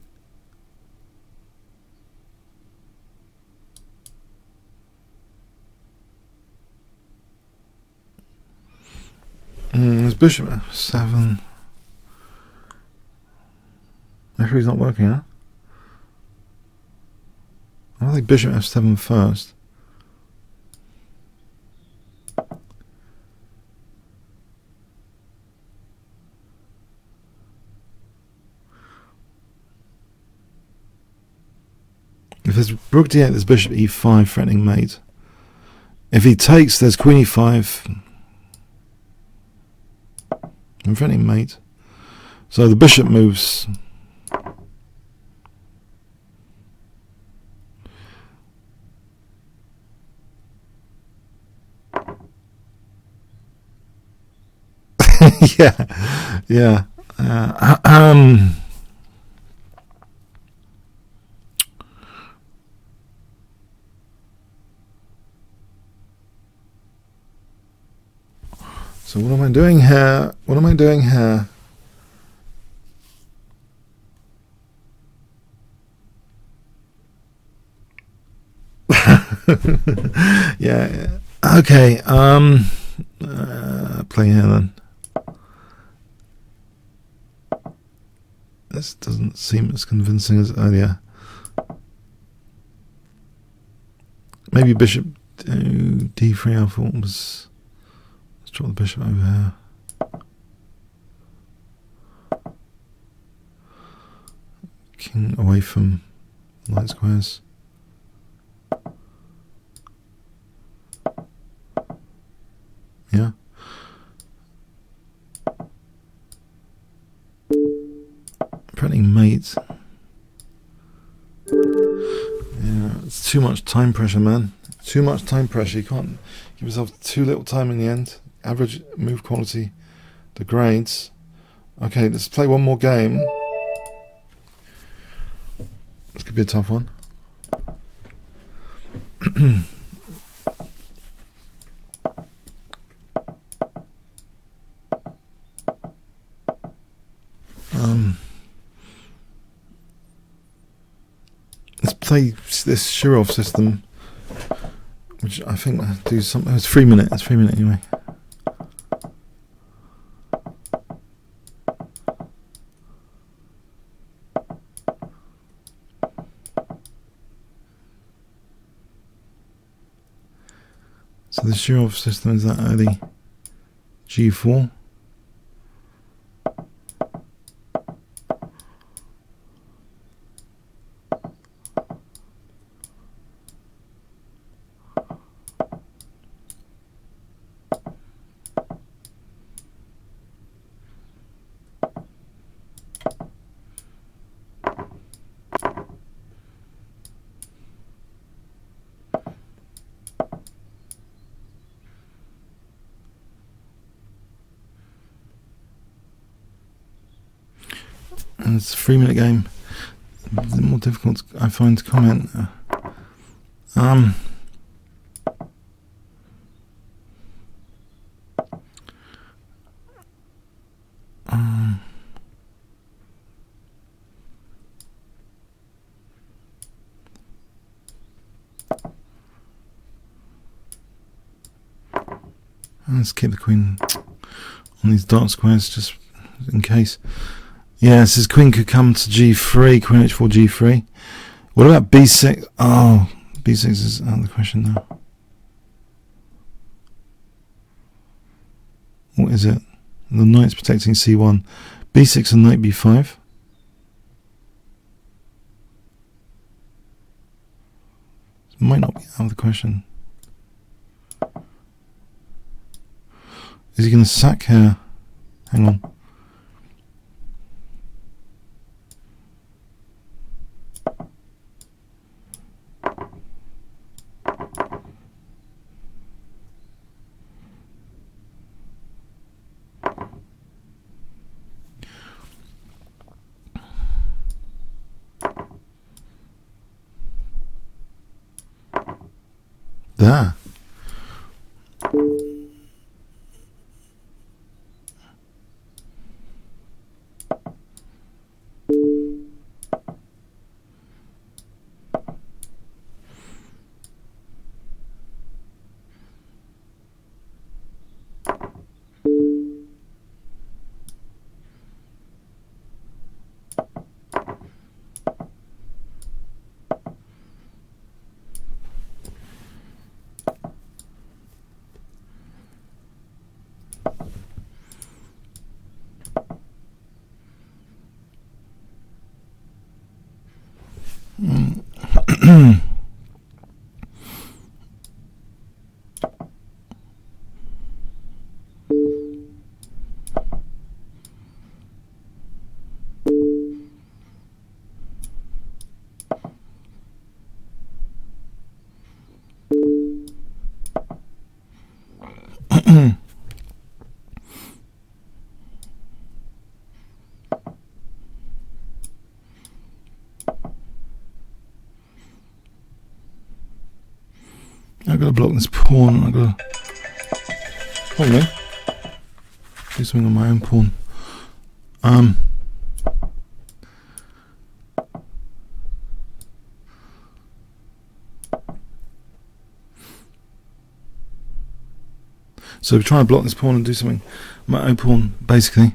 There's bishop f7. f3's not working, huh? I think bishop f7 first. If there's rook d8, there's bishop e5 threatening mate. If he takes, there's queen e5 and threatening mate. So the bishop moves. Yeah, yeah. So what am I doing here? What am I doing here? Yeah. Okay. Play here then. This doesn't seem as convincing as earlier. Maybe bishop d3 I thought was. Let's drop the bishop over here. checking away from light squares. Yeah. Threatening mate. Yeah, it's too much time pressure, man. Too much time pressure. You can't give yourself too little time in the end. Average move quality degrades. Okay, let's play one more game. This could be a tough one. Let's play this Shirov system, which I think I do something. It's 3 minutes. It's 3 minutes anyway. So the Shirov system is that early G4. And it's a 3 minute game. It's more difficult, I find, to comment. Let's keep the queen on these dark squares just in case. Yeah, it says queen could come to g3, queen h4, g3. What about b6? Oh, b6 is out of the question now. What is it? The knight's protecting c1. b6 and knight b5. It might not be out of the question. Is he going to sack here? Hang on. There. I've got to block this pawn. I've got to hold on. Do something on my own pawn. So try and block this pawn and do something on my own pawn, basically.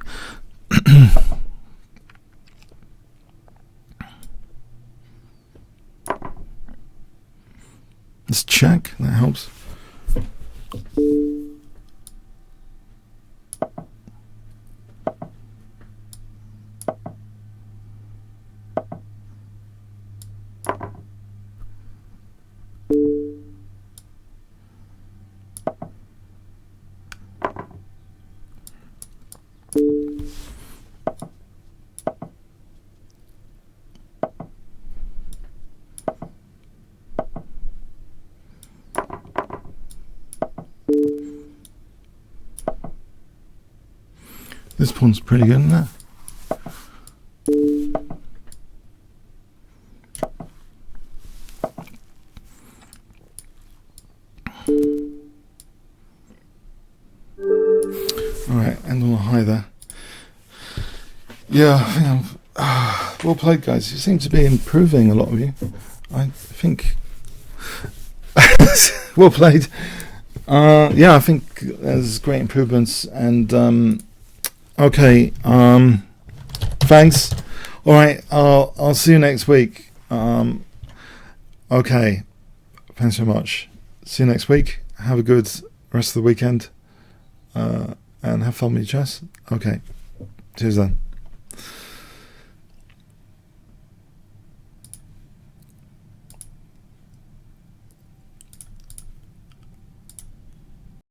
Let's check, that helps. This pawn's pretty good, isn't it? Alright, end on a high there. Yeah, I think I'm well played, guys. You seem to be improving, a lot of you. I think well played. Yeah, I think there's great improvements, and okay, thanks. Alright, I'll see you next week. Okay, thanks so much. See you next week. Have a good rest of the weekend, and have fun with your chess. Okay, cheers then.